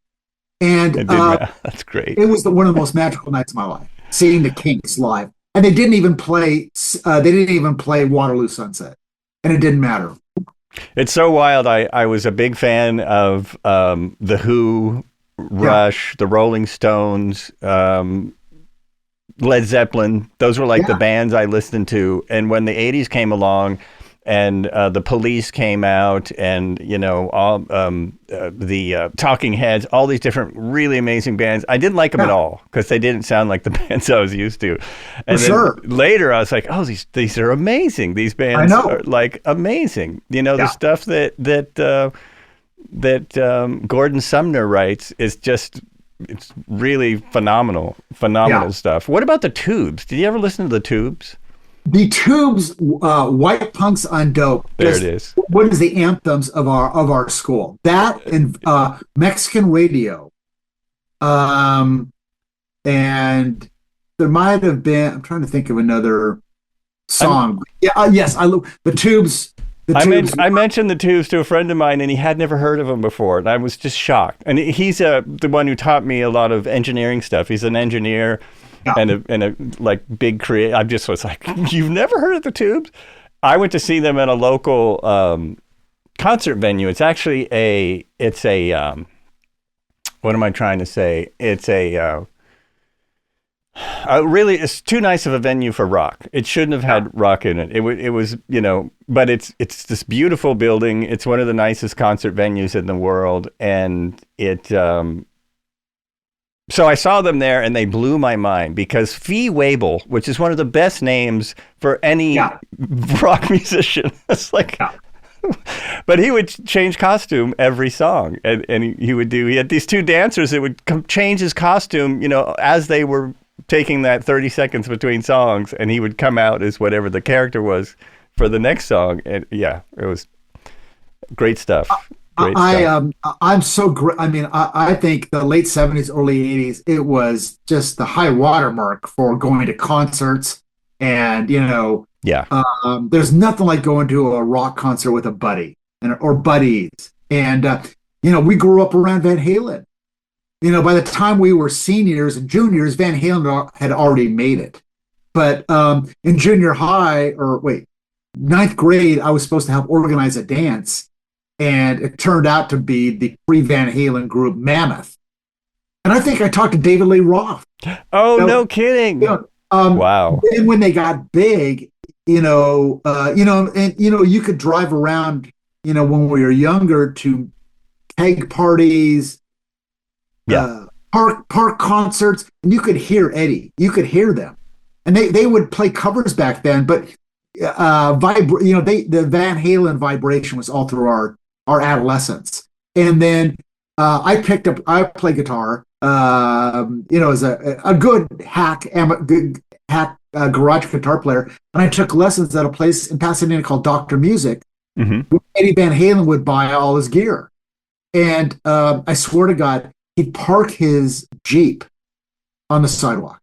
And that's great. It was one of the most magical nights of my life, seeing the Kinks live. And they didn't even play Waterloo Sunset. And it didn't matter. It's so wild. I was a big fan of The Who, Rush, the Rolling Stones, Led Zeppelin. Those were like the bands I listened to. And when the 80s came along and the Police came out and, all the Talking Heads, all these different really amazing bands, I didn't like them at all because they didn't sound like the bands I was used to. And later I was like, oh, these are amazing. These bands are like amazing. The stuff that Gordon Sumner writes is just... It's really phenomenal stuff. What about the Tubes? Did you ever listen to the Tubes? The Tubes, White Punks on Dope. There it is. What is the anthems of our school? That and Mexican Radio, and there might have been. I'm trying to think of another song. Yes, I love the Tubes. I mentioned the Tubes to a friend of mine, and he had never heard of them before, and I was just shocked. And he's the one who taught me a lot of engineering stuff. He's an engineer and a like big creator. I just was like, you've never heard of the Tubes? I went to see them at a local concert venue. It's actually what am I trying to say? It's really, it's too nice of a venue for rock. It shouldn't have had rock in it. It was, but it's this beautiful building. It's one of the nicest concert venues in the world. And so I saw them there and they blew my mind because Fee Waybill, which is one of the best names for any rock musician. It's like, but he would change costume every song. And he had these two dancers that would change his costume, as they were taking that 30 seconds between songs, and he would come out as whatever the character was for the next song. And it was great stuff. I'm so great. I mean, I think the late 70s, early 80s, it was just the high watermark for going to concerts. And, there's nothing like going to a rock concert with a buddy or buddies. And, we grew up around Van Halen. By the time we were seniors and juniors, Van Halen had already made it. But in junior high, ninth grade, I was supposed to help organize a dance. And it turned out to be the pre-Van Halen group Mammoth. And I think I talked to David Lee Roth. Oh, no kidding. Wow. And when they got big, you could drive around, when we were younger to keg parties, park concerts, and you could hear Eddie. You could hear them, and they would play covers back then. But the Van Halen vibration was all through our adolescence. And then I play guitar. As a good hack garage guitar player, and I took lessons at a place in Pasadena called Dr. Music. Where Eddie Van Halen would buy all his gear, and I swear to God, he'd park his Jeep on the sidewalk.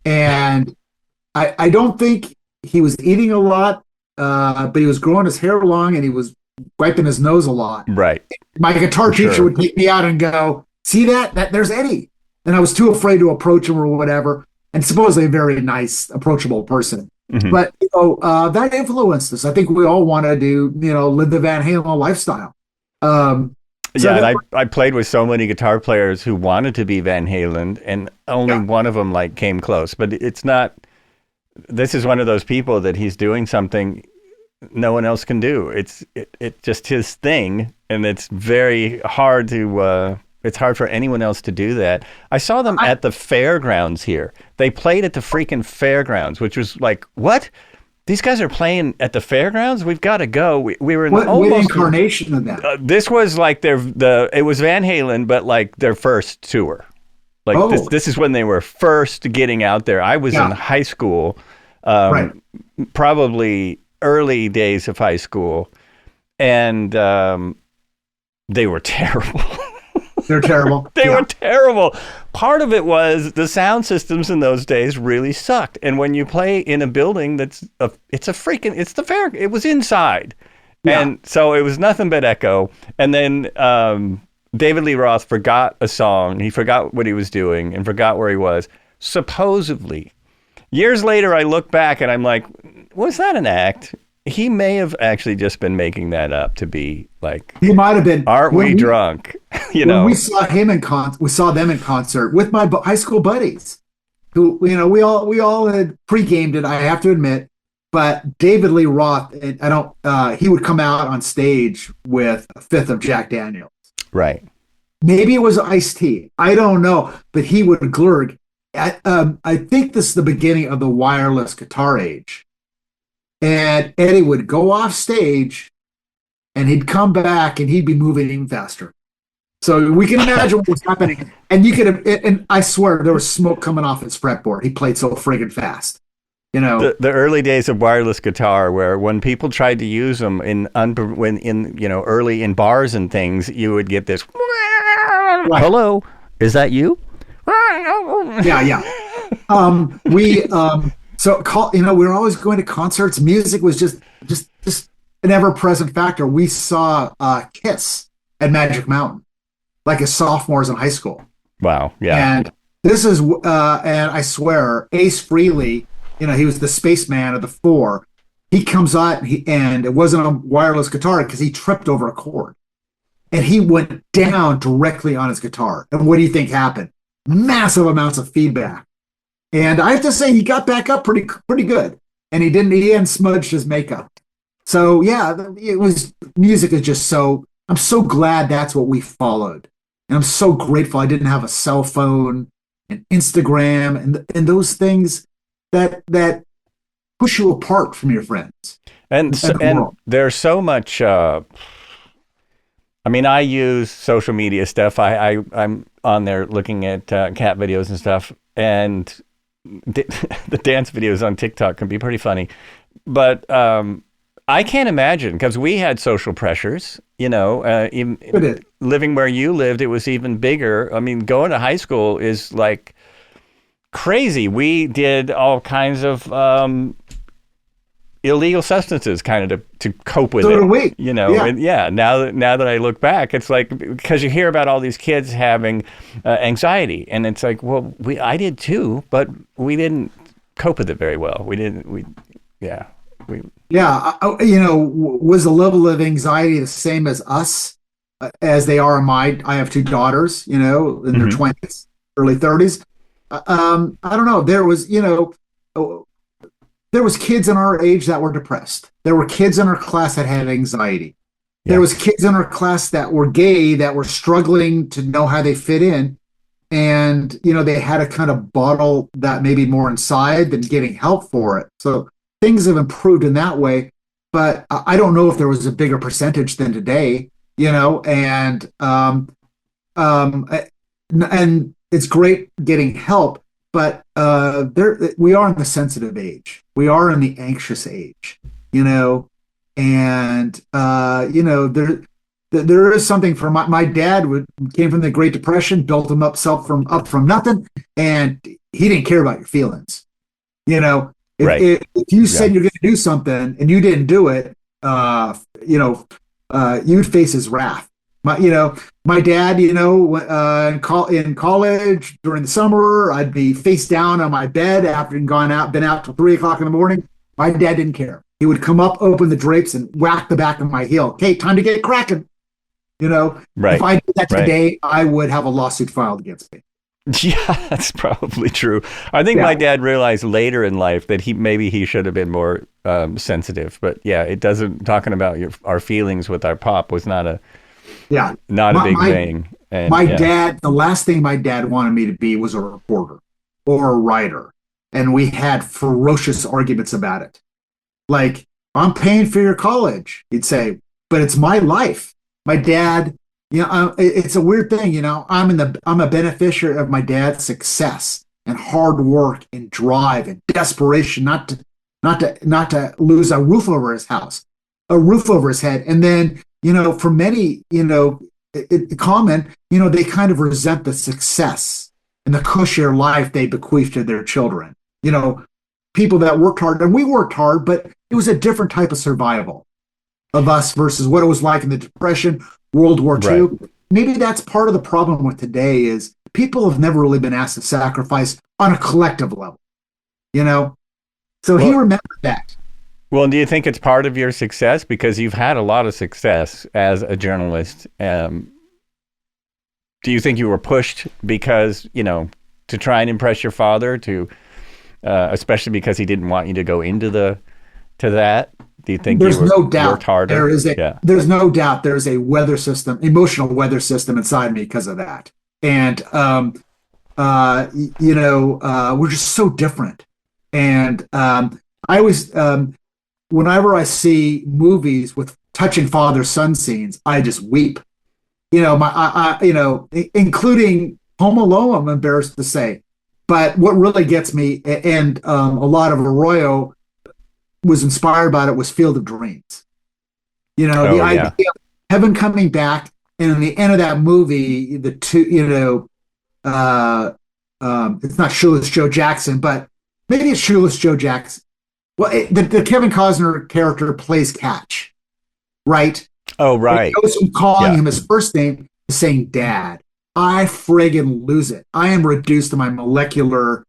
And I don't think he was eating a lot, but he was growing his hair long and he was wiping his nose a lot. Right. My guitar teacher would take me out and go, see that? There's Eddie. And I was too afraid to approach him or whatever. And supposedly a very nice, approachable person. But, that influenced us. I think we all want to live the Van Halen lifestyle. I played with so many guitar players who wanted to be Van Halen, and only one of them came close. But it's not. This is one of those people that he's doing something no one else can do. It's just his thing, and it's very hard to It's hard for anyone else to do that. I saw them at the fairgrounds here. They played at the freaking fairgrounds, which was like, what? These guys are playing at the fairgrounds? We've got to go. We were in what incarnation of that? This was like it was Van Halen, but like their first tour. Like this is when they were first getting out there. I was in high school, probably early days of high school, and they were terrible. They're terrible. They were terrible. Part of it was the sound systems in those days really sucked. And when you play in a building it's the fair. It was inside. Yeah. And so it was nothing but echo. And then David Lee Roth forgot a song. He forgot what he was doing and forgot where he was. Supposedly. Years later, I look back and I'm like, was that an act? He may have actually just been making that up to be like. He might have been. Aren't we drunk? You know. We saw them in concert with my high school buddies, who we all had pre-gamed it. I have to admit, but David Lee Roth, he would come out on stage with a fifth of Jack Daniels. Right. Maybe it was iced tea. I don't know, but he would glurg. I think this is the beginning of the wireless guitar age. And Eddie would go off stage and he'd come back and he'd be moving even faster. So we can imagine what was happening. And I swear there was smoke coming off his fretboard. He played so friggin' fast. The early days of wireless guitar, where when people tried to use them early in bars and things, you would get this. Right. Hello, is that you? Yeah. We were always going to concerts. Music was just an ever-present factor. We saw Kiss at Magic Mountain, like as sophomores in high school. Wow, yeah. And this is, and I swear, Ace Frehley, he was the spaceman of the Four. He comes out and it wasn't a wireless guitar because he tripped over a chord, and he went down directly on his guitar. And what do you think happened? Massive amounts of feedback. And I have to say, he got back up pretty good, and he hadn't smudged his makeup. So yeah, music is just so. I'm so glad that's what we followed, and I'm so grateful I didn't have a cell phone and Instagram and those things that push you apart from your friends. And there's so much. I use social media stuff. I'm on there looking at cat videos and stuff, and the dance videos on TikTok can be pretty funny, but I can't imagine, because we had social pressures, even living where you lived, it was even bigger. I mean, going to high school is like crazy. We did all kinds of illegal substances kind of to cope with it. Yeah. And now that I look back, it's like, because you hear about all these kids having anxiety, and it's like, well, I did too, but we didn't cope with it very well. Was the level of anxiety the same as us, as they are I have two daughters, in their 20s, early 30s. I don't know. There was kids in our age that were depressed. There were kids in our class that had anxiety. Yeah. There was kids in our class that were gay, that were struggling to know how they fit in. And, they had to kind of bottle that maybe more inside than getting help for it. So things have improved in that way. But I don't know if there was a bigger percentage than today, and it's great getting help. But we are in the sensitive age. We are in the anxious age, and there is something for my dad came from the Great Depression, built himself from nothing, and he didn't care about your feelings. If you said you're going to do something and you didn't do it, you'd face his wrath. My dad, in college during the summer, I'd be face down on my bed after been out till 3 o'clock in the morning. My dad didn't care. He would come up, open the drapes, and whack the back of my heel. Okay, time to get cracking. If I did that today, I would have a lawsuit filed against me. Yeah, that's probably true. I think my dad realized later in life that he should have been more sensitive. But yeah, it doesn't. Talking about our feelings with our pop was not a big thing. And My yeah, dad, the last thing my dad wanted me to be was a reporter or a writer. And we had ferocious arguments about it. Like, I'm paying for your college, he'd say, but it's my life. My dad, it's a weird thing, I'm a beneficiary of my dad's success and hard work and drive and desperation not to lose a roof over his house, a roof over his head. And then, for many, common, they kind of resent the success and the cushier life they bequeath to their children. People that worked hard, and we worked hard, but it was a different type of survival of us versus what it was like in the Depression, World War right. II. Maybe that's part of the problem with today is people have never really been asked to sacrifice on a collective level, you know? So he Well, remembered that. well, do you think it's part of your success because you've had a lot of success as a journalist? Do you think you were pushed because to try and impress your father, to especially because he didn't want you to go into the to that? Do you think you There's no worked doubt harder? Yeah. there's no doubt there's a weather system, emotional weather system inside me because of that. And we're just so different. And I always whenever I see movies with touching father son scenes, I just weep. Including Home Alone, I'm embarrassed to say. But what really gets me, and a lot of Arroyo was inspired by it, was Field of Dreams. The Oh idea yeah. of heaven coming back, and in the end of that movie, the two, uh, it's not Shoeless Joe Jackson, but maybe it's Shoeless Joe Jackson. Well, the Kevin Costner character plays catch, right? Oh And he right. goes from calling Yeah. him his first name to saying dad. I friggin' lose it. I am reduced to my molecular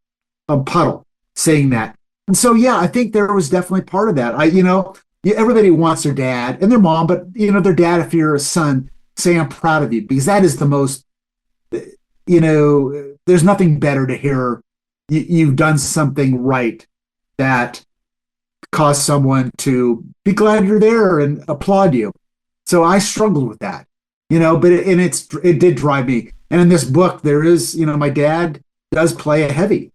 puddle saying that. And so, yeah, I think there was definitely part of that. Everybody wants their dad and their mom, but their dad, if you're a son, say I'm proud of you, because that is the most, there's nothing better to hear. You've done something right that caused someone to be glad you're there and applaud you. So I struggled with that, but it did drive me. And in this book, there is, my dad does play a heavy,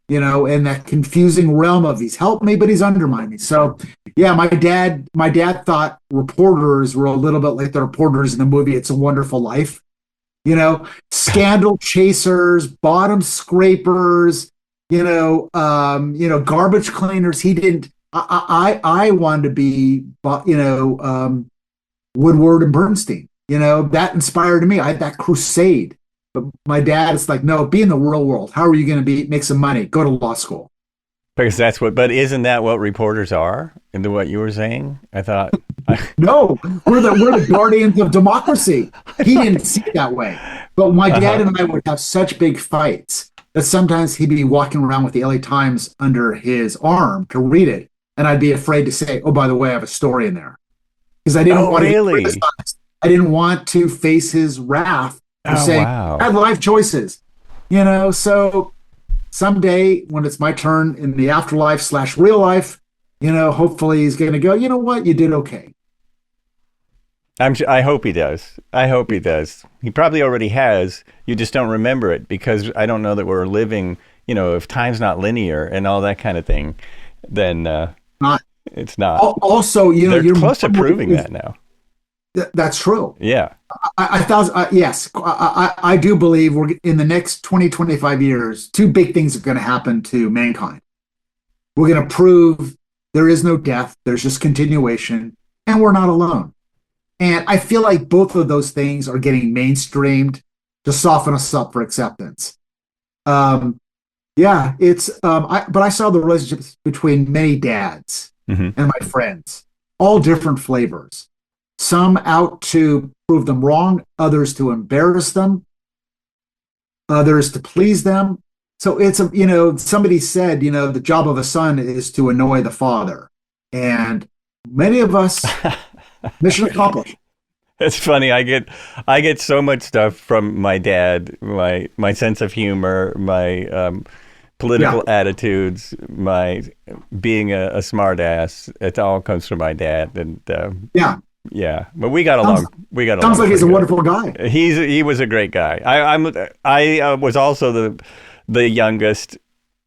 in that confusing realm of he's helped me, but he's undermined me. So yeah, my dad thought reporters were a little bit like the reporters in the movie It's a Wonderful Life, scandal chasers, bottom scrapers, garbage cleaners. He didn't. I wanted to be, Woodward and Bernstein. That inspired me. I had that crusade. But my dad is like, no, be in the real world. How are you going to make some money? Go to law school. Because but isn't that what reporters are? Into what you were saying? I thought. No, we're the guardians of democracy. He didn't see it that way. But my dad Uh-huh. and I would have such big fights that sometimes he'd be walking around with the LA Times under his arm to read it. And I'd be afraid to say, oh, by the way, I have a story in there. Because I didn't Oh want to get really? criticized. I didn't want to face his wrath of Oh saying, I wow. have life choices. So someday when it's my turn in the afterlife / real life, hopefully he's going to go, you know what? You did okay. I hope he does. I hope he does. He probably already has. You just don't remember it because I don't know that we're living. If time's not linear and all that kind of thing, then Not it's not. also, They're your close to memory proving is, that now. that's true. Yeah. Yes, I do believe we're in the next 20, 25 years, two big things are going to happen to mankind. We're going to prove there is no death, there's just continuation, and we're not alone. And I feel like both of those things are getting mainstreamed to soften us up for acceptance. Um, yeah, but I saw the relationships between many dads Hmm. and my friends, all different flavors. Some out to prove them wrong, others to embarrass them, others to please them. So somebody said, the job of a son is to annoy the father. And many of us, mission accomplished. It's funny. I get so much stuff from my dad. My sense of humor, my Yeah. political attitudes, my being a smart ass. It all comes from my dad. And Yeah. Yeah, but we got Sounds, along. We got sounds along like he's pretty a good. wonderful guy. He was a great guy. I was also the youngest,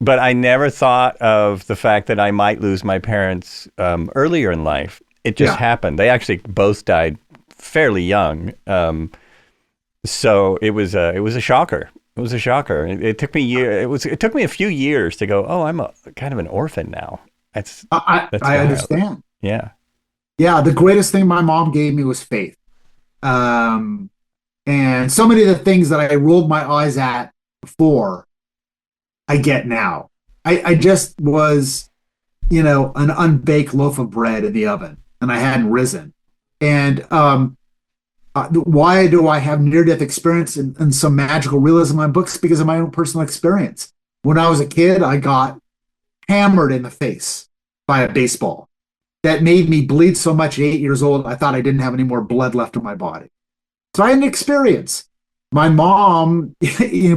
but I never thought of the fact that I might lose my parents earlier in life. It just Yeah. happened. They actually both died fairly young. So it was a shocker. It was a shocker. It took me it took me a few years to go, oh, I'm a kind of an orphan now. That's I wild. understand. Yeah. Yeah, the greatest thing my mom gave me was faith. Um, and so many of the things that I rolled my eyes at before, I get now. I just was, an unbaked loaf of bread in the oven, and I hadn't risen. And why do I have near-death experience and some magical realism in my books? Because of my own personal experience. When I was a kid, I got hammered in the face by a baseball that made me bleed so much at 8 years old, I thought I didn't have any more blood left in my body. So I had an experience. My mom,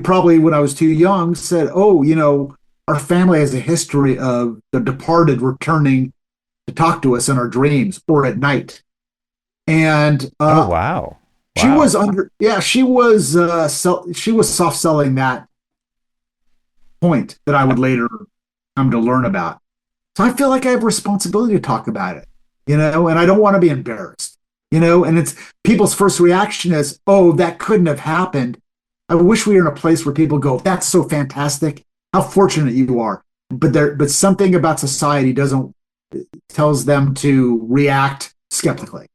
probably when I was too young, said, "Oh, our family has a history of the departed returning to talk to us in our dreams or at night." And Oh, wow. she Wow. was yeah, she was soft selling that point that I would later come to learn about. So I feel like I have a responsibility to talk about it, and I don't want to be embarrassed, and it's people's first reaction is, oh, that couldn't have happened. I wish we were in a place where people go, that's so fantastic. How fortunate you are. But something about society doesn't tells them to react skeptically.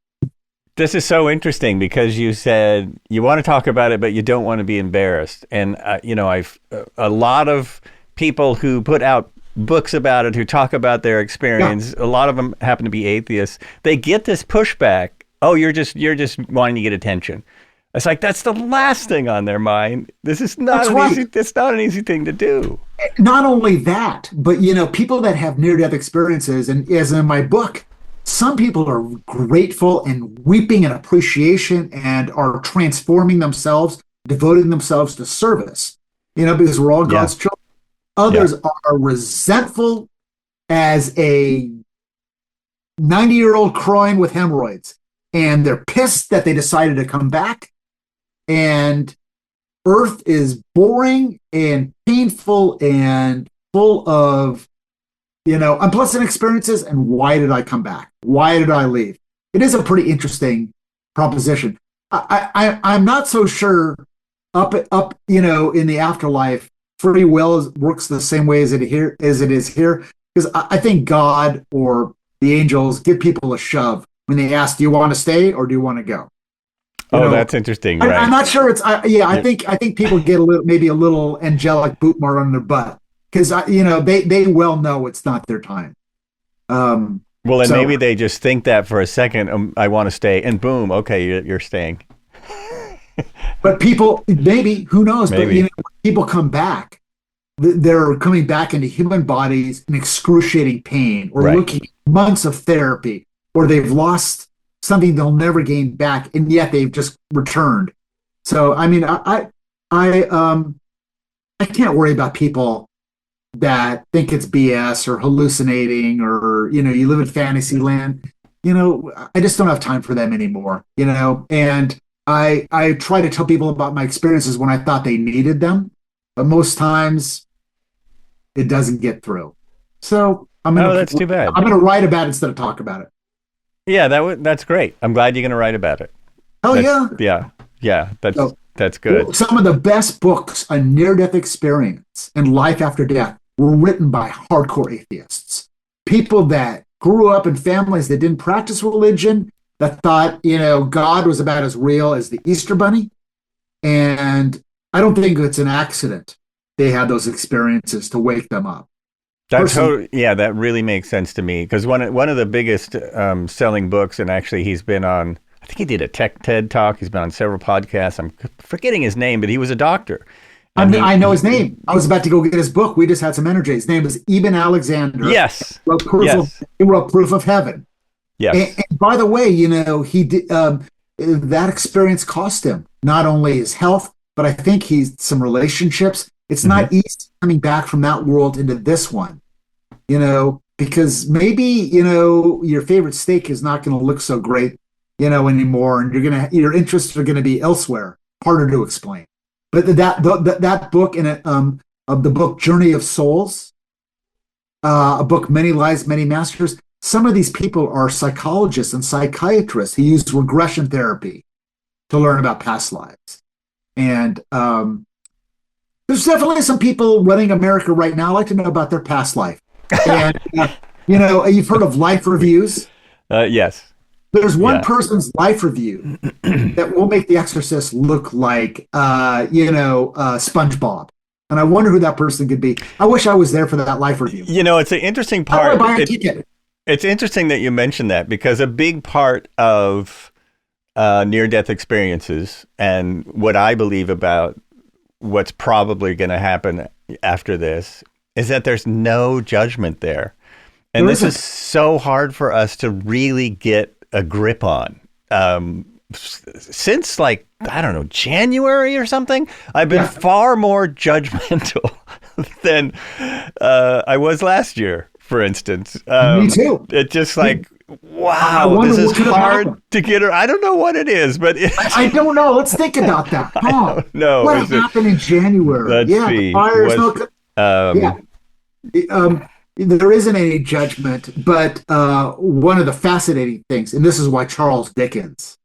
This is so interesting because you said you want to talk about it, but you don't want to be embarrassed. And, I've a lot of people who put out books about it, who talk about their Yeah, experience. A lot of them happen to be atheists. They get this pushback. Oh, you're just wanting to get attention. It's like that's the last thing on their mind. This is not that's an right. easy. It's not an easy thing to do. Not only that, but people that have near-death experiences, and as in my book, some people are grateful and weeping in appreciation and are transforming themselves, devoting themselves to service, because we're all Yeah, God's children. yeah, Others are resentful as a 90-year-old crying with hemorrhoids, and they're pissed that they decided to come back. And Earth is boring and painful and full of, unpleasant experiences. And why did I come back? Why did I leave? It is a pretty interesting proposition. I'm not so sure up, in the afterlife, free will works the same way as it is here. Because I think God or the angels give people a shove when they ask, "Do you want to stay or do you want to go?" You Oh, know, that's interesting. I'm Right. not sure it's. Yeah, Yeah. I think people get maybe a little angelic boot mark on their butt because they well know it's not their time. Um, Well, and so, maybe they just think that for a second. I want to stay, and boom. Okay, you're staying. but people maybe who knows? But Maybe. when people come back, they're coming back into human bodies in excruciating pain, or Right. looking at months of therapy, or they've lost something they'll never gain back, and yet they've just returned. So, I mean, I can't worry about people that think it's BS or hallucinating, or you live in fantasy land. I just don't have time for them anymore. And I try to tell people about my experiences when I thought they needed them, but most times it doesn't get through. So Oh, that's too bad. I'm gonna write about it instead of talk about it. Yeah, that's great. I'm glad you're going to write about it. Hell That's yeah. yeah, yeah. So, That's good. some of the best books on near-death experience and life after death were written by hardcore atheists, people that grew up in families that didn't practice religion, that thought God was about as real as the Easter Bunny. And I don't think it's an accident they had those experiences to wake them up. Personally, Yeah, that really makes sense to me because one of the biggest selling books, and actually he's been on. I think he did a Tech TED talk. He's been on several podcasts. I'm forgetting his name, but he was a doctor, and I know his name. I was about to go get his book. We just had some energy. His name is Eben Alexander. yes, yes, He wrote Proof of Heaven. yes. And by the way, he did that experience cost him not only his health, but I think he's some relationships. It's Hmm. not easy coming back from that world into this one, because maybe your favorite steak is not going to look so great anymore, and your interests are gonna be elsewhere, harder to explain. But that book in it, of the book Journey of Souls, a book Many Lives, Many Masters. Some of these people are psychologists and psychiatrists who use regression therapy to learn about past lives. And there's definitely some people running America right now like to know about their past life. And you've heard of life reviews. Yes. There's one person's life review that will make The Exorcist look like SpongeBob. And I wonder who that person could be. I wish I was there for that life review. It's an interesting part. I buy a ticket. It's interesting that you mentioned that, because a big part of near-death experiences and what I believe about what's probably going to happen after this is that there's no judgment there. And this is so hard for us to really get a grip on. Since I don't know, January or something, I've been far more judgmental than I was last year, for instance. Me too. It's just wow, this is hard to get her. I don't know what it is, but I don't know. Let's think about that. I don't know. What happened in January? Let's see. The fires. There isn't any judgment, but one of the fascinating things, and this is why Charles Dickens,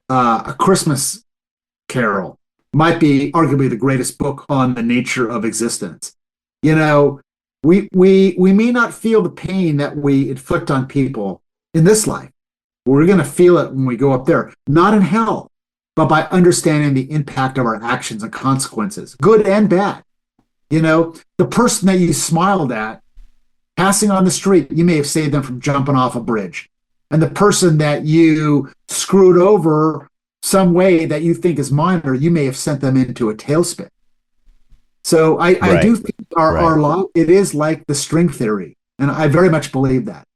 A Christmas Carol, might be arguably the greatest book on the nature of existence. We may not feel the pain that we inflict on people in this life. We're going to feel it when we go up there, not in hell, but by understanding the impact of our actions and consequences, good and bad. The person that you smiled at passing on the street, you may have saved them from jumping off a bridge. And the person that you screwed over some way that you think is minor, you may have sent them into a tailspin. So I do think our law, it is like the string theory. And I very much believe that.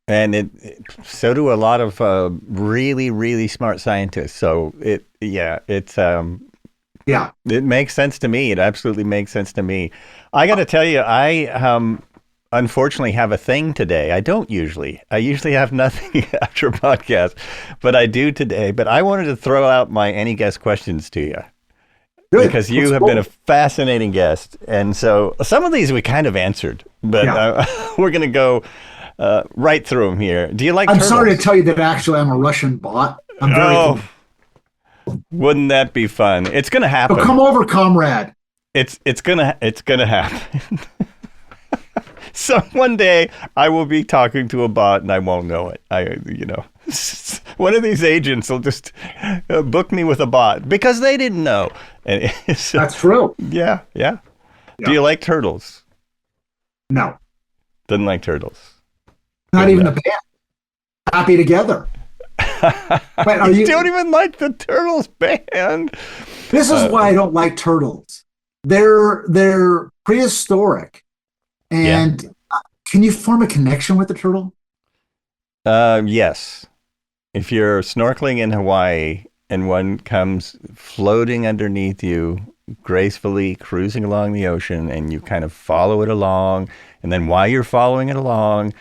And so do a lot of really, really smart scientists. So it makes sense to me. It absolutely makes sense to me. I got to tell you, I unfortunately have a thing today. I don't usually. I usually have nothing after a podcast, but I do today. But I wanted to throw out my any guess questions to you. Good. Because you have been a fascinating guest. And so some of these we kind of answered, but we're going to go right through them here. Do you like turtles? I'm sorry to tell you that actually I'm a Russian bot. I'm very wouldn't that be fun? It's going to happen. Oh, come over, comrade. It's going to happen. So one day I will be talking to a bot and I won't know it. One of these agents will just book me with a bot because they didn't know. And that's true. Yeah. Do you like turtles? No. Doesn't like turtles. Not even a band. Happy Together. Wait, you don't even like the Turtles band? This is why I don't like turtles. They're prehistoric. And can you form a connection with the turtle? Yes. If you're snorkeling in Hawaii and one comes floating underneath you, gracefully cruising along the ocean, and you kind of follow it along, and then while you're following it along,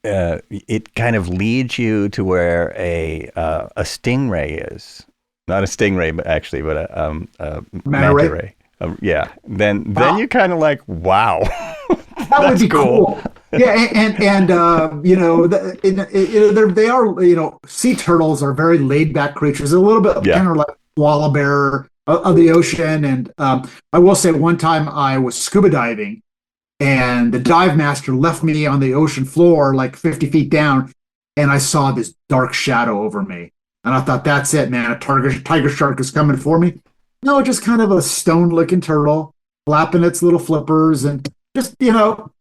it kind of leads you to where a stingray is. Not a stingray, but a manta ray. Then you're kind of like, wow. That would be cool. Yeah, and they are, sea turtles are very laid back creatures, a little bit kind of like koala bear of the ocean. And I will say, one time I was scuba diving, and the dive master left me on the ocean floor, like 50 feet down, and I saw this dark shadow over me, and I thought, that's it, man. A tiger shark is coming for me. No, just kind of a stone-looking turtle flapping its little flippers and just,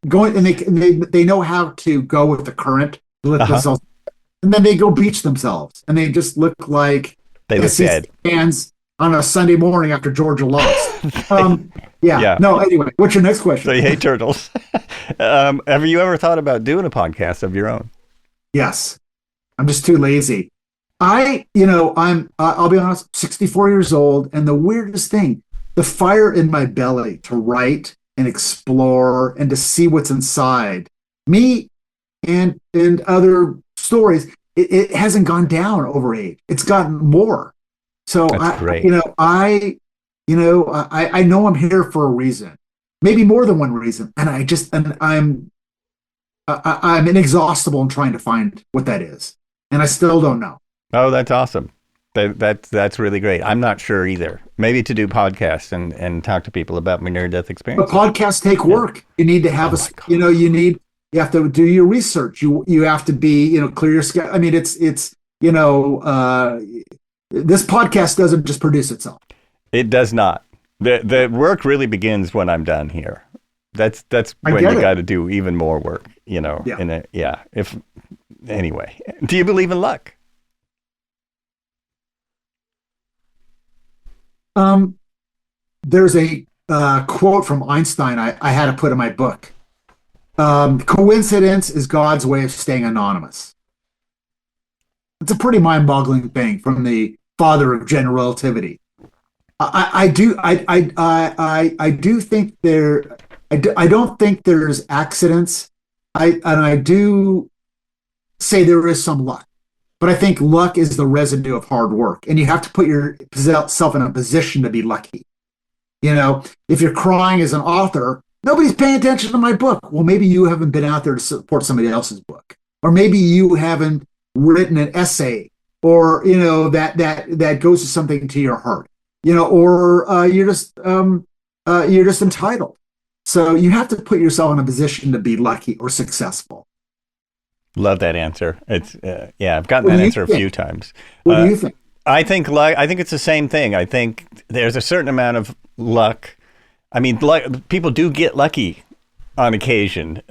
going, and they know how to go with the current, lift themselves, and then they go beach themselves, and they just look like they look dead fans on a Sunday morning after Georgia lost. No, anyway, what's your next question? So you hate turtles. Have you ever thought about doing a podcast of your own? Yes. I'm just too lazy. I'll be honest, 64 years old, and the weirdest thing, the fire in my belly to write and explore and to see what's inside me, and other stories, it hasn't gone down over age. It's gotten more. So That's great. I know I'm here for a reason, maybe more than one reason, and I'm inexhaustible in trying to find what that is, and I still don't know. Oh, that's awesome. That's really great. I'm not sure either. Maybe to do podcasts and talk to people about my near death But experiences. podcasts take Yeah. work. You need to have Oh a, my God. you have to do your research. You have to be, clear your schedule. I mean, it's, this podcast doesn't just produce itself. It does not. The work really begins when I'm done here. That's I when get you it. got to do even more work, Yeah. yeah. If anyway, do you believe in luck? Um, there's a quote from Einstein I had to put in my book. Coincidence is God's way of staying anonymous. It's a pretty mind-boggling thing from the father of general relativity. I do think I don't think there's accidents. I do say there is some luck, but I think luck is the residue of hard work, and you have to put yourself in a position to be lucky. If you're crying as an author, nobody's paying attention to my book. Well, maybe you haven't been out there to support somebody else's book, or maybe you haven't written an essay, or that goes to something to your heart, or you're just entitled. So you have to put yourself in a position to be lucky or successful. Love that answer. It's yeah, I've gotten What do that you answer a think? few times. What do you think? I think it's the same thing. I think there's a certain amount of luck. I mean, people do get lucky on occasion.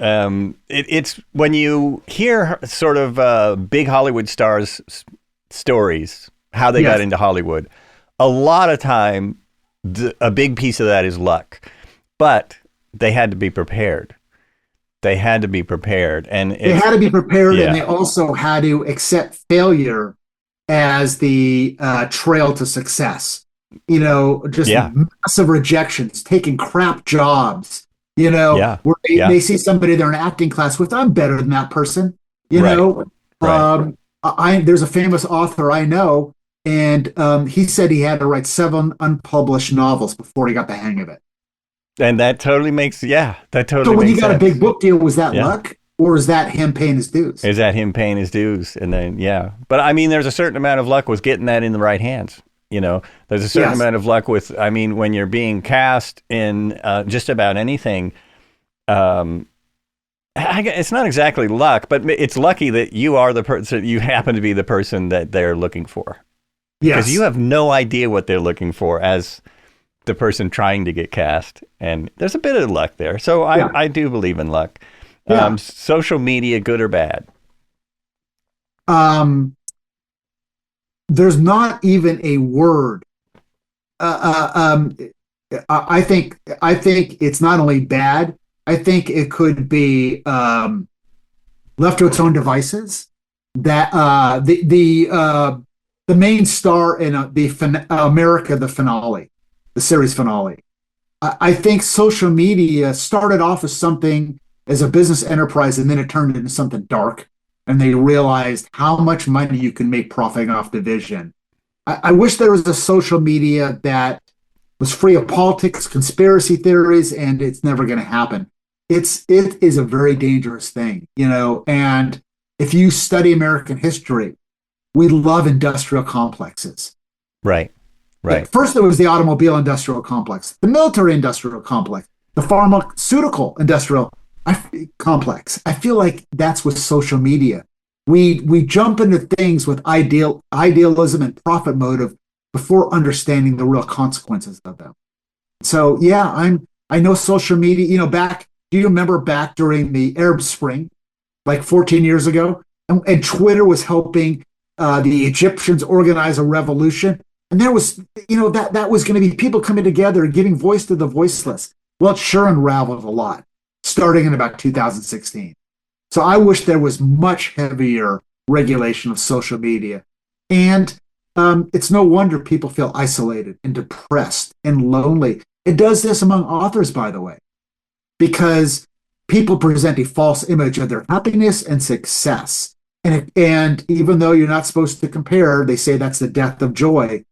It's when you hear sort of big Hollywood stars' stories, how they got Yes. into Hollywood. A lot of time, a big piece of that is luck, but they had to be prepared. They had to be prepared, and They had to be prepared, and they yeah, also had to accept failure as the trail to success. Just yeah, massive rejections, taking crap jobs. yeah, Where yeah. they see somebody they're in acting class with, I'm better than that person. You Right, know, right. I there's a famous author I know, and he said he had to write 7 unpublished novels before he got the hang of it. And that totally makes, yeah, that So totally when he makes got a big sense. book deal, was that Yeah. luck, or is that him paying his dues? Is that him paying his dues? And then, yeah. But I mean, there's a certain amount of luck with getting that in the right hands. There's a certain Yes. amount of luck with, I mean, when you're being cast in just about anything, um, it's not exactly luck, but it's lucky that you are the person, you happen to be the person that they're looking for. Because you Yes. have no idea what they're looking for as the person trying to get cast. And there's a bit of luck there. So Yeah. I do believe in luck. Yeah. Social media, good or bad? Um, there's not even a word. I think it's not only bad. I think it could be left to its own devices. That the main star in America, the finale, the series finale. I think social media started off as something as a business enterprise, and then it turned into something dark. And they realized how much money you can make profiting off division. I wish there was a social media that was free of politics, conspiracy theories, and it's never going to happen. It is a very dangerous thing, And if you study American history, we love industrial complexes. Right, Yeah, right. first there was the automobile industrial complex, the military industrial complex, the pharmaceutical industrial complex. I feel like that's with social media. We jump into things with idealism and profit motive before understanding the real consequences of them. So yeah, I know social media. Do you remember back during the Arab Spring, like 14 years ago, and Twitter was helping the Egyptians organize a revolution, and there was that was going to be people coming together and giving voice to the voiceless. Well, it sure unraveled a lot, starting in about 2016. So I wish there was much heavier regulation of social media. And it's no wonder people feel isolated and depressed and lonely. It does this among authors, by the way, because people present a false image of their happiness and success. And even though you're not supposed to compare, they say that's the death of joy.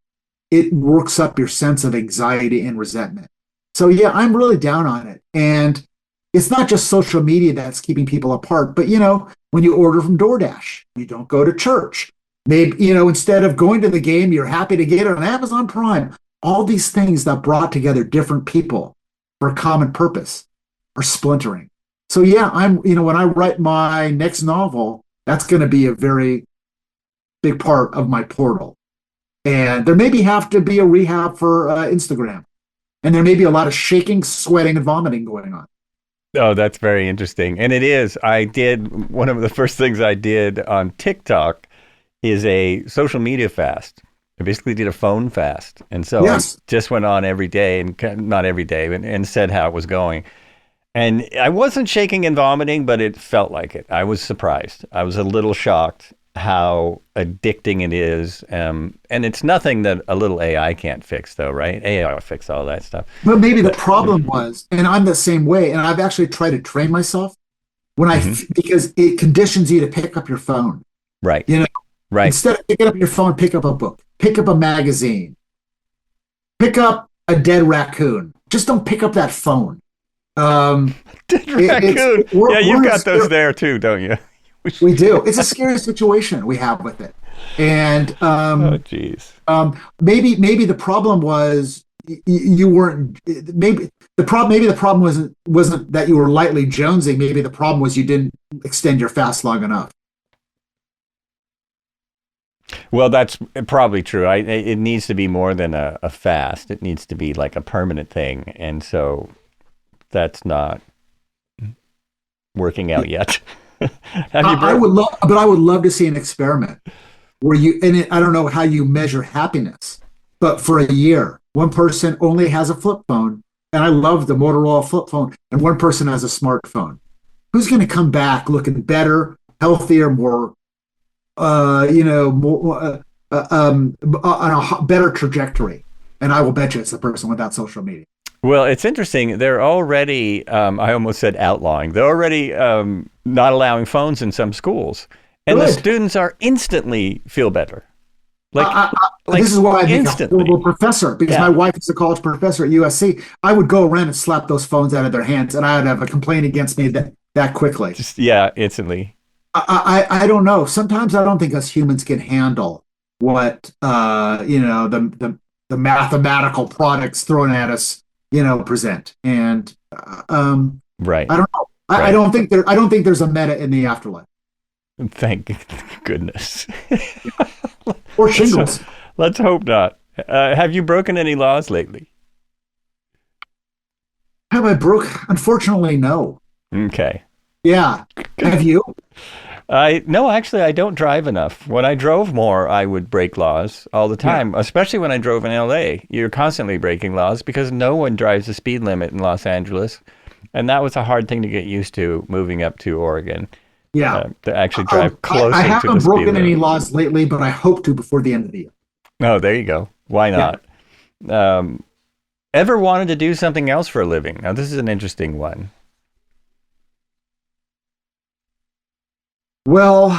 It works up your sense of anxiety and resentment. So yeah, I'm really down on it. And it's not just social media that's keeping people apart, but when you order from DoorDash, you don't go to church. Maybe, instead of going to the game, you're happy to get it on Amazon Prime. All these things that brought together different people for a common purpose are splintering. So yeah, when I write my next novel, that's going to be a very big part of my portal. And there maybe have to be a rehab for Instagram. And there may be a lot of shaking, sweating, and vomiting going on. Oh, that's very interesting. And it is. One of the first things I did on TikTok is a social media fast. I basically did a phone fast. And so Yes. I just went on every day, and not every day, and said how it was going. And I wasn't shaking and vomiting, but it felt like it. I was surprised. I was a little shocked how addicting it is. And it's nothing that a little AI can't fix, though, right? AI will fix all that stuff. But maybe the problem was, and I'm the same way, and I've actually tried to train myself because it conditions you to pick up your phone. Right. Right. Instead of picking up your phone, pick up a book, pick up a magazine, pick up a dead raccoon. Just don't pick up that phone. Dead raccoon. Yeah, you've got those there too, don't you? We do. It's a scary situation we have with it. And oh, geez. Maybe the problem was you weren't. Maybe the problem wasn't that you were lightly jonesing. Maybe the problem was you didn't extend your fast long enough. Well, that's probably true. It needs to be more than a fast. It needs to be like a permanent thing, and so that's not working out yet. I would love to see an experiment where I don't know how you measure happiness, but for a year, one person only has a flip phone, and I love the Motorola flip phone, and one person has a smartphone. Who's going to come back looking better, healthier, more, more, on a better trajectory? And I will bet you it's the person without social media. Well, it's interesting. They're already, I almost said outlawing. They're already not allowing phones in some schools. And the students are instantly feel better. Like this is why I think instantly. a horrible professor, because my wife is a college professor at USC. I would go around and slap those phones out of their hands, and I would have a complaint against me that quickly. Instantly. I don't know. Sometimes I don't think us humans can handle what the mathematical products thrown at us present. And right. I don't know. I don't think there's a meta in the afterlife. Thank goodness. Or shingles. Let's hope not. Have you broken any laws lately? Have I broke? Unfortunately, no. Okay. Yeah. Have you? No, actually, I don't drive enough. When I drove more, I would break laws all the time, especially when I drove in LA. You're constantly breaking laws because no one drives the speed limit in Los Angeles. And that was a hard thing to get used to moving up to Oregon. Yeah. To actually drive closer to the speed limit. I haven't broken any laws lately, but I hope to before the end of the year. Oh, there you go. Why not? Yeah. Ever wanted to do something else for a living? Now, this is an interesting one. Well,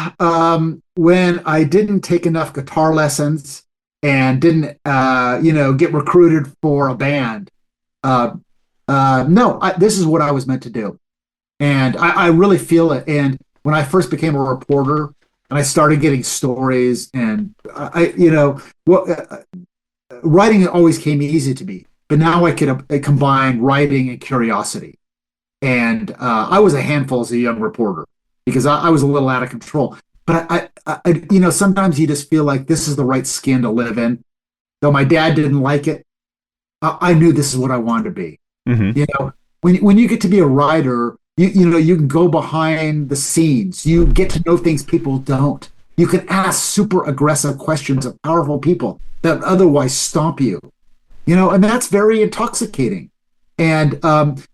when I didn't take enough guitar lessons and didn't, get recruited for a band, this is what I was meant to do. And I really feel it. And when I first became a reporter and I started getting stories and writing always came easy to me, but now I could combine writing and curiosity. And I was a handful as a young reporter because I was a little out of control. But I sometimes you just feel like this is the right skin to live in. Though my dad didn't like it, I knew this is what I wanted to be. Mm-hmm. When you get to be a writer, you can go behind the scenes. You get to know things people don't. You can ask super aggressive questions of powerful people that otherwise stomp you. And that's very intoxicating. And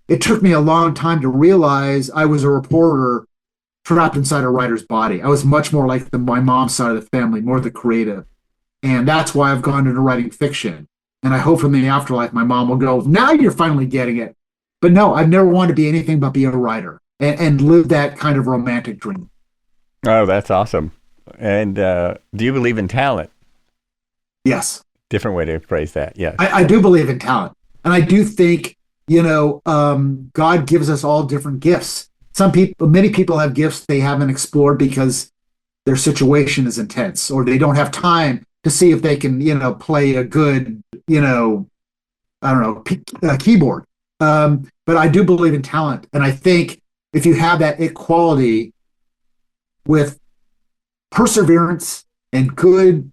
it took me a long time to realize I was a reporter trapped inside a writer's body. I was much more like my mom's side of the family, more the creative. And that's why I've gone into writing fiction. And I hope from the afterlife, my mom will go, now you're finally getting it. But no, I've never wanted to be anything but be a writer. and live that kind of romantic dream. Oh, that's awesome. And do you believe in talent? Yes, Different way to phrase that. Yes. I do believe in talent, and I do think God gives us all different gifts. Many people have gifts they haven't explored because their situation is intense, or they don't have time to see if they can, play a good, I don't know, keyboard. But I do believe in talent, and I think if you have that equality with perseverance and good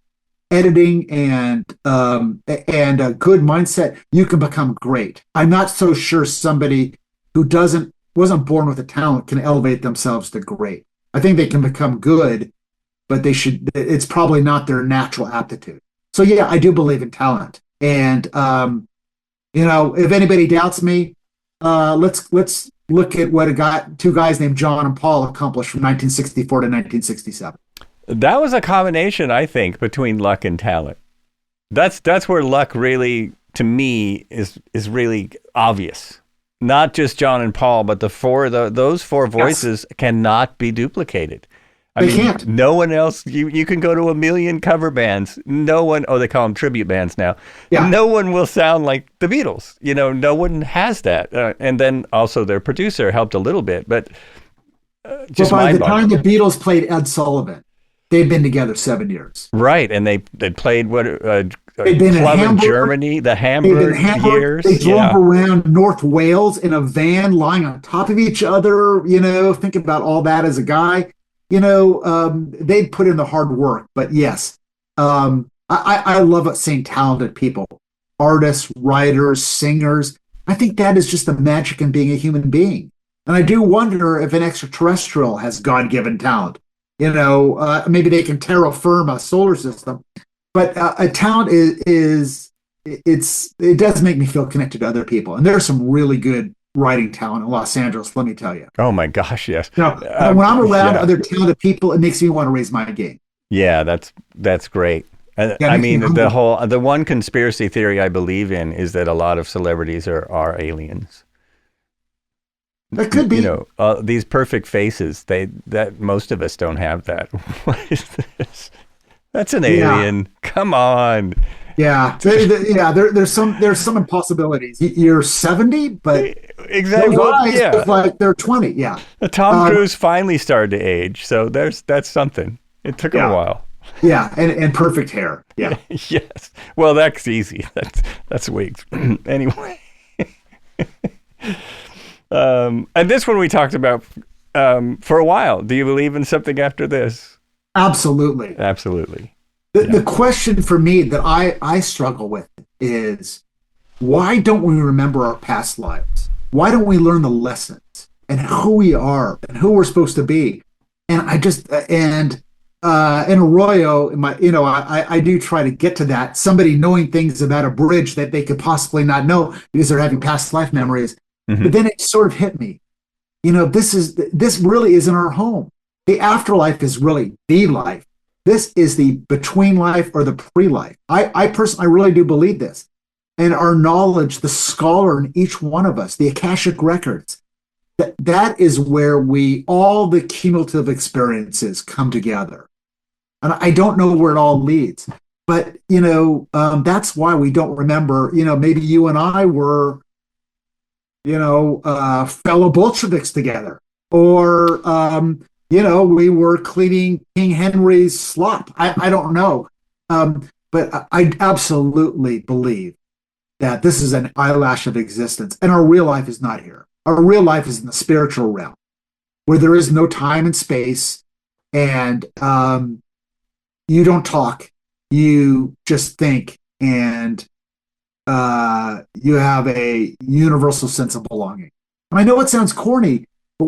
editing and a good mindset, you can become great. I'm not so sure somebody who doesn't wasn't born with a talent can elevate themselves to great. I think they can become good, but they should. It's probably not their natural aptitude. So yeah, I do believe in talent, and if anybody doubts me, let's look at what two guys named John and Paul accomplished from 1964 to 1967. That was a combination, I think, between luck and talent. That's where luck really, to me, is really obvious. Not just John and Paul, but those four voices cannot be duplicated. I mean, can't. No one else. You can go to a million cover bands. No one. Oh, they call them tribute bands now. Yeah. No one will sound like the Beatles. No one has that. And then also their producer helped a little bit, but just by the time mind-boggling. the Beatles played Ed Sullivan, they've been together 7 years. Right, and they played a They've been in club in Hamburg. Germany, the Hamburg years. They drove around North Wales in a van, lying on top of each other. Think about all that as a guy. They put in the hard work. But yes, I love seeing talented people, artists, writers, singers. I think that is just the magic in being a human being. And I do wonder if an extraterrestrial has God-given talent. Maybe they can terraform a solar system. But a talent it does make me feel connected to other people. And there's some really good writing talent in Los Angeles, let me tell you. Oh my gosh, yes. When I'm around other talented people, it makes me want to raise my game. Yeah, that's great. I mean, the one conspiracy theory I believe in is that a lot of celebrities are aliens. That could be. These perfect faces, that most of us don't have that. What is this? That's an alien. Come on. Yeah, there's some impossibilities. You're 70, but exactly. Those eyes look like they're 20. Yeah. Tom Cruise finally started to age, so that's something. It took him a while. Yeah, and perfect hair. Yeah. Yes. Well, that's easy. That's wigs. Anyway. And this one we talked about for a while. Do you believe in something after this? Absolutely. Absolutely. The question for me that I struggle with is, why don't we remember our past lives? Why don't we learn the lessons and who we are and who we're supposed to be? And in Arroyo, I do try to get to that. Somebody knowing things about a bridge that they could possibly not know because they're having past life memories. Mm-hmm. But then it sort of hit me. This really isn't our home. The afterlife is really the life. This is the between life or the pre-life. I personally, really do believe this. And our knowledge, the scholar in each one of us, the Akashic records, that is where all the cumulative experiences come together. And I don't know where it all leads, but that's why we don't remember. Maybe you and I were, fellow Bolsheviks together, or we were cleaning King Henry's slop. I don't know. But I absolutely believe that this is an eyelash of existence, and our real life is not here. Our real life is in the spiritual realm, where there is no time and space, and you don't talk, you just think, and you have a universal sense of belonging. And I know it sounds corny, but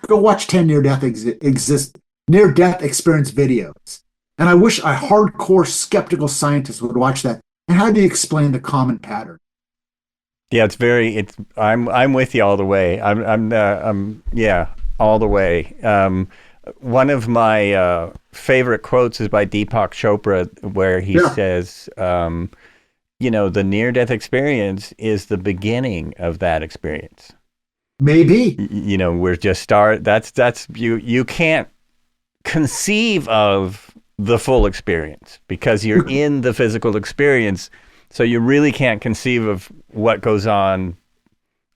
go watch 10 near-death experience videos. And I wish a hardcore skeptical scientist would watch that. And how do you explain the common pattern? Yeah, I'm with you all the way. I'm all the way. One of my favorite quotes is by Deepak Chopra, where he says, the near-death experience is the beginning of that experience. Maybe. You know, we're just start. That's you can't conceive of the full experience because you're in the physical experience. So you really can't conceive of what goes on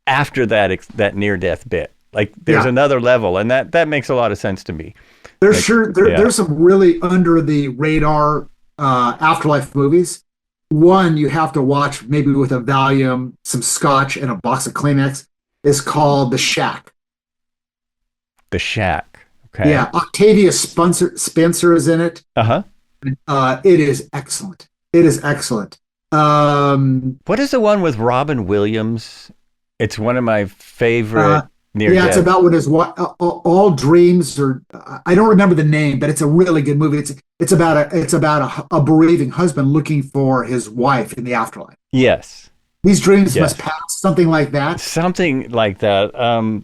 after that near death bit. Like there's Yeah. another level, and that makes a lot of sense to me. There's Like, sure yeah, there's some really under the radar afterlife movies. One you have to watch maybe with a Valium, some scotch, and a box of Kleenex is called The Shack. The Shack. Okay. Yeah, Octavia Spencer is in it. Uh huh. It is excellent. It is excellent. Um, What is the one with Robin Williams? It's one of my favorite uh, near yeah, it's death. about what is what all dreams or I don't remember the name, but it's a really good movie. It's about a bereaving husband looking for his wife in the afterlife. Yes. These dreams must Yes. pass, something like that. Something like that.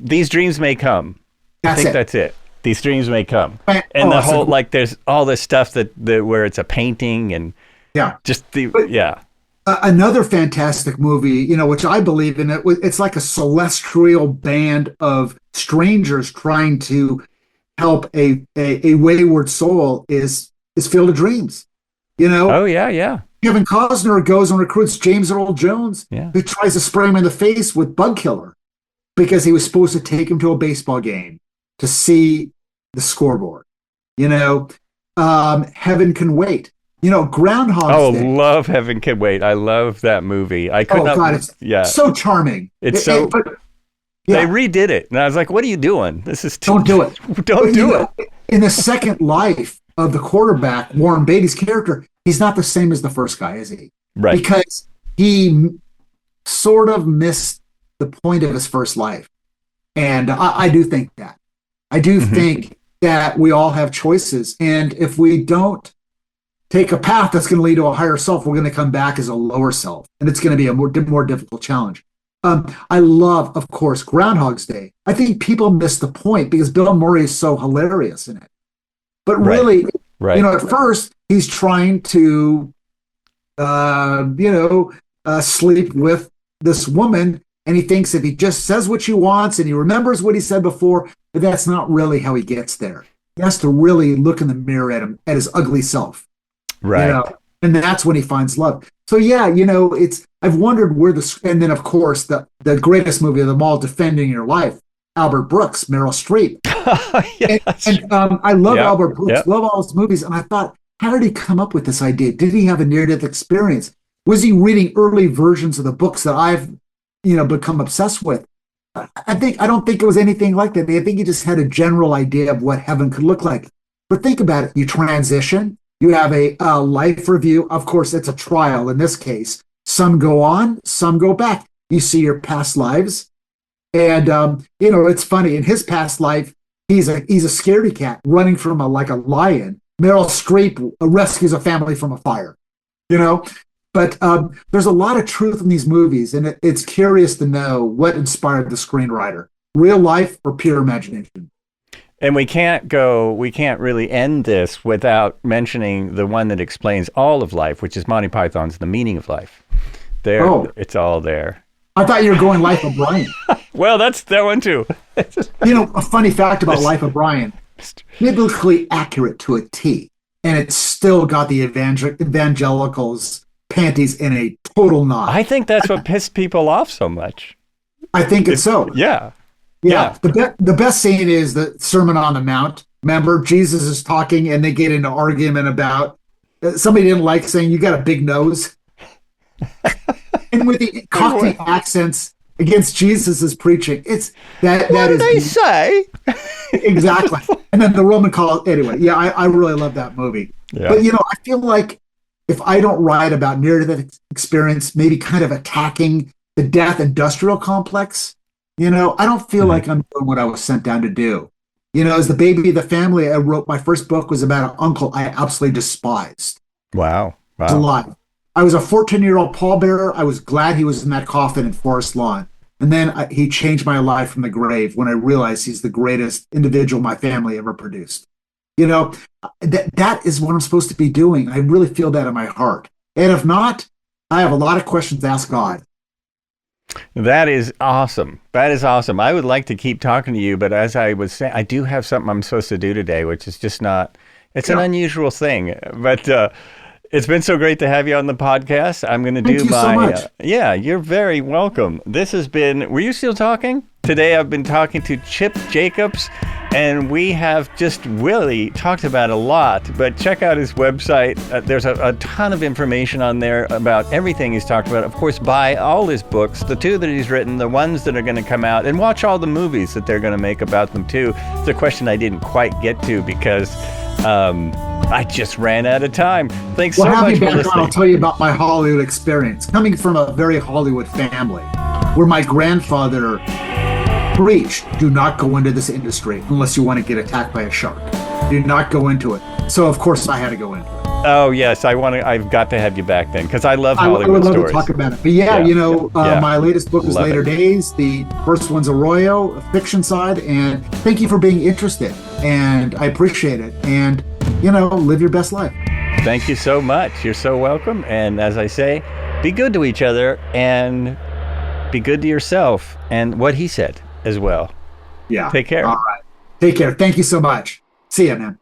These dreams may come. I That's think it. that's it. These dreams may come. And Oh, the it's a whole like there's all this stuff that where it's a painting and yeah. just the But yeah. another fantastic movie, which I believe in it's like a celestial band of strangers trying to help a wayward soul is Field of Dreams. You Oh know, yeah, yeah. Kevin Costner goes and recruits James Earl Jones, Yeah. who tries to spray him in the face with bug killer because he was supposed to take him to a baseball game to see the scoreboard. You know, Heaven Can Wait. Groundhog's Oh, Day. love Heaven Can Wait. I love that movie. I could Oh not God, it's yeah. so charming. It's so But they yeah, redid it. And I was like, what are you doing? This is don't do it. don't But do it. in the second life of the quarterback, Warren Beatty's character, he's not the same as the first guy, is he? Right. Because he sort of missed the point of his first life. And I do think that. I do Hmm. think that we all have choices. And if we don't take a path that's going to lead to a higher self, we're going to come back as a lower self. And it's going to be a more difficult challenge. I love, of course, Groundhog's Day. I think people miss the point because Bill Murray is so hilarious in it. But Right. really, Right. at first, he's trying to, sleep with this woman. And he thinks if he just says what she wants and he remembers what he said before, but that's not really how he gets there. He has to really look in the mirror at his ugly self, Right. and that's when he finds love. So yeah, I've wondered and then of course the greatest movie of them all, Defending Your Life, Albert Brooks, Meryl Streep. Yeah, And, I love yeah. Albert Yeah. Brooks, love all his movies. And I thought, how did he come up with this idea? Did he have a near-death experience? Was he reading early versions of the books that I've, become obsessed with? I don't think it was anything like that. I think he just had a general idea of what heaven could look like. But think about it. You transition, you have a life review. Of course, it's a trial in this case. Some go on, some go back. You see your past lives. And, it's funny. In his past life, he's a scaredy cat running from like a lion. Meryl Streep rescues a family from a fire, you know? But there's a lot of truth in these movies, and it's curious to know what inspired the screenwriter, real life or pure imagination. And we can't really end this without mentioning the one that explains all of life, which is Monty Python's The Meaning of Life. There, Oh, it's all there. I thought you were going Life of Brian. Well, that's that one too. A funny fact about Life of Brian, biblically accurate to a T, and it's still got the evangelicals' panties in a total knot. I think that's what pissed people off so much. I think it's so. Yeah. Yeah. The best scene is the Sermon on the Mount. Remember, Jesus is talking and they get into argument about somebody didn't like saying you got a big nose. And with the Cockney accents against Jesus' preaching, it's that What that did I is say? exactly. And then the Roman call anyway. Yeah, I really love that movie. Yeah. But I feel like if I don't write about near-death experience, maybe kind of attacking the death industrial complex, I don't feel like I'm doing what I was sent down to do. As the baby of the family, I wrote my first book was about an uncle I absolutely despised. Wow. He's Wow. alive. I was a 14-year-old pallbearer. I was glad he was in that coffin in Forest Lawn. And then he changed my life from the grave when I realized he's the greatest individual my family ever produced. That is what I'm supposed to be doing. I really feel that in my heart. And if not, I have a lot of questions to ask God. That is awesome. That is awesome. I would like to keep talking to you, but as I was saying, I do have something I'm supposed to do today, which is just not, it's an Yeah. unusual thing. But it's been so great to have you on the podcast. I'm going to Thank do you so my, much. yeah, you're very welcome. This has been, were you still talking? Today I've been talking to Chip Jacobs, and we have just really talked about a lot, but check out his website. There's a ton of information on there about everything he's talked about. Of course, buy all his books, the 2 that he's written, the ones that are going to come out, and watch all the movies that they're going to make about them too. It's a question I didn't quite get to because I just ran out of time. Thanks Well, so have much me for back on. listening. I'll tell you about my Hollywood experience. Coming from a very Hollywood family, where my grandfather preached, do not go into this industry unless you want to get attacked by a shark. Do not go into it. So, of course, I had to go into it. Oh yes, I've got to have you back then because I love I Hollywood would love stories. to talk about it. But yeah, Yeah. you know, Yeah. my latest book is Love Later it. Days. The first one's Arroyo, a fiction side. And thank you for being interested. And I appreciate it. And, you know, live your best life. Thank you so much. You're so welcome. And as I say, be good to each other and be good to yourself and what he said as well. Yeah. Take care. All right. Take care. Thank you so much. See ya, man.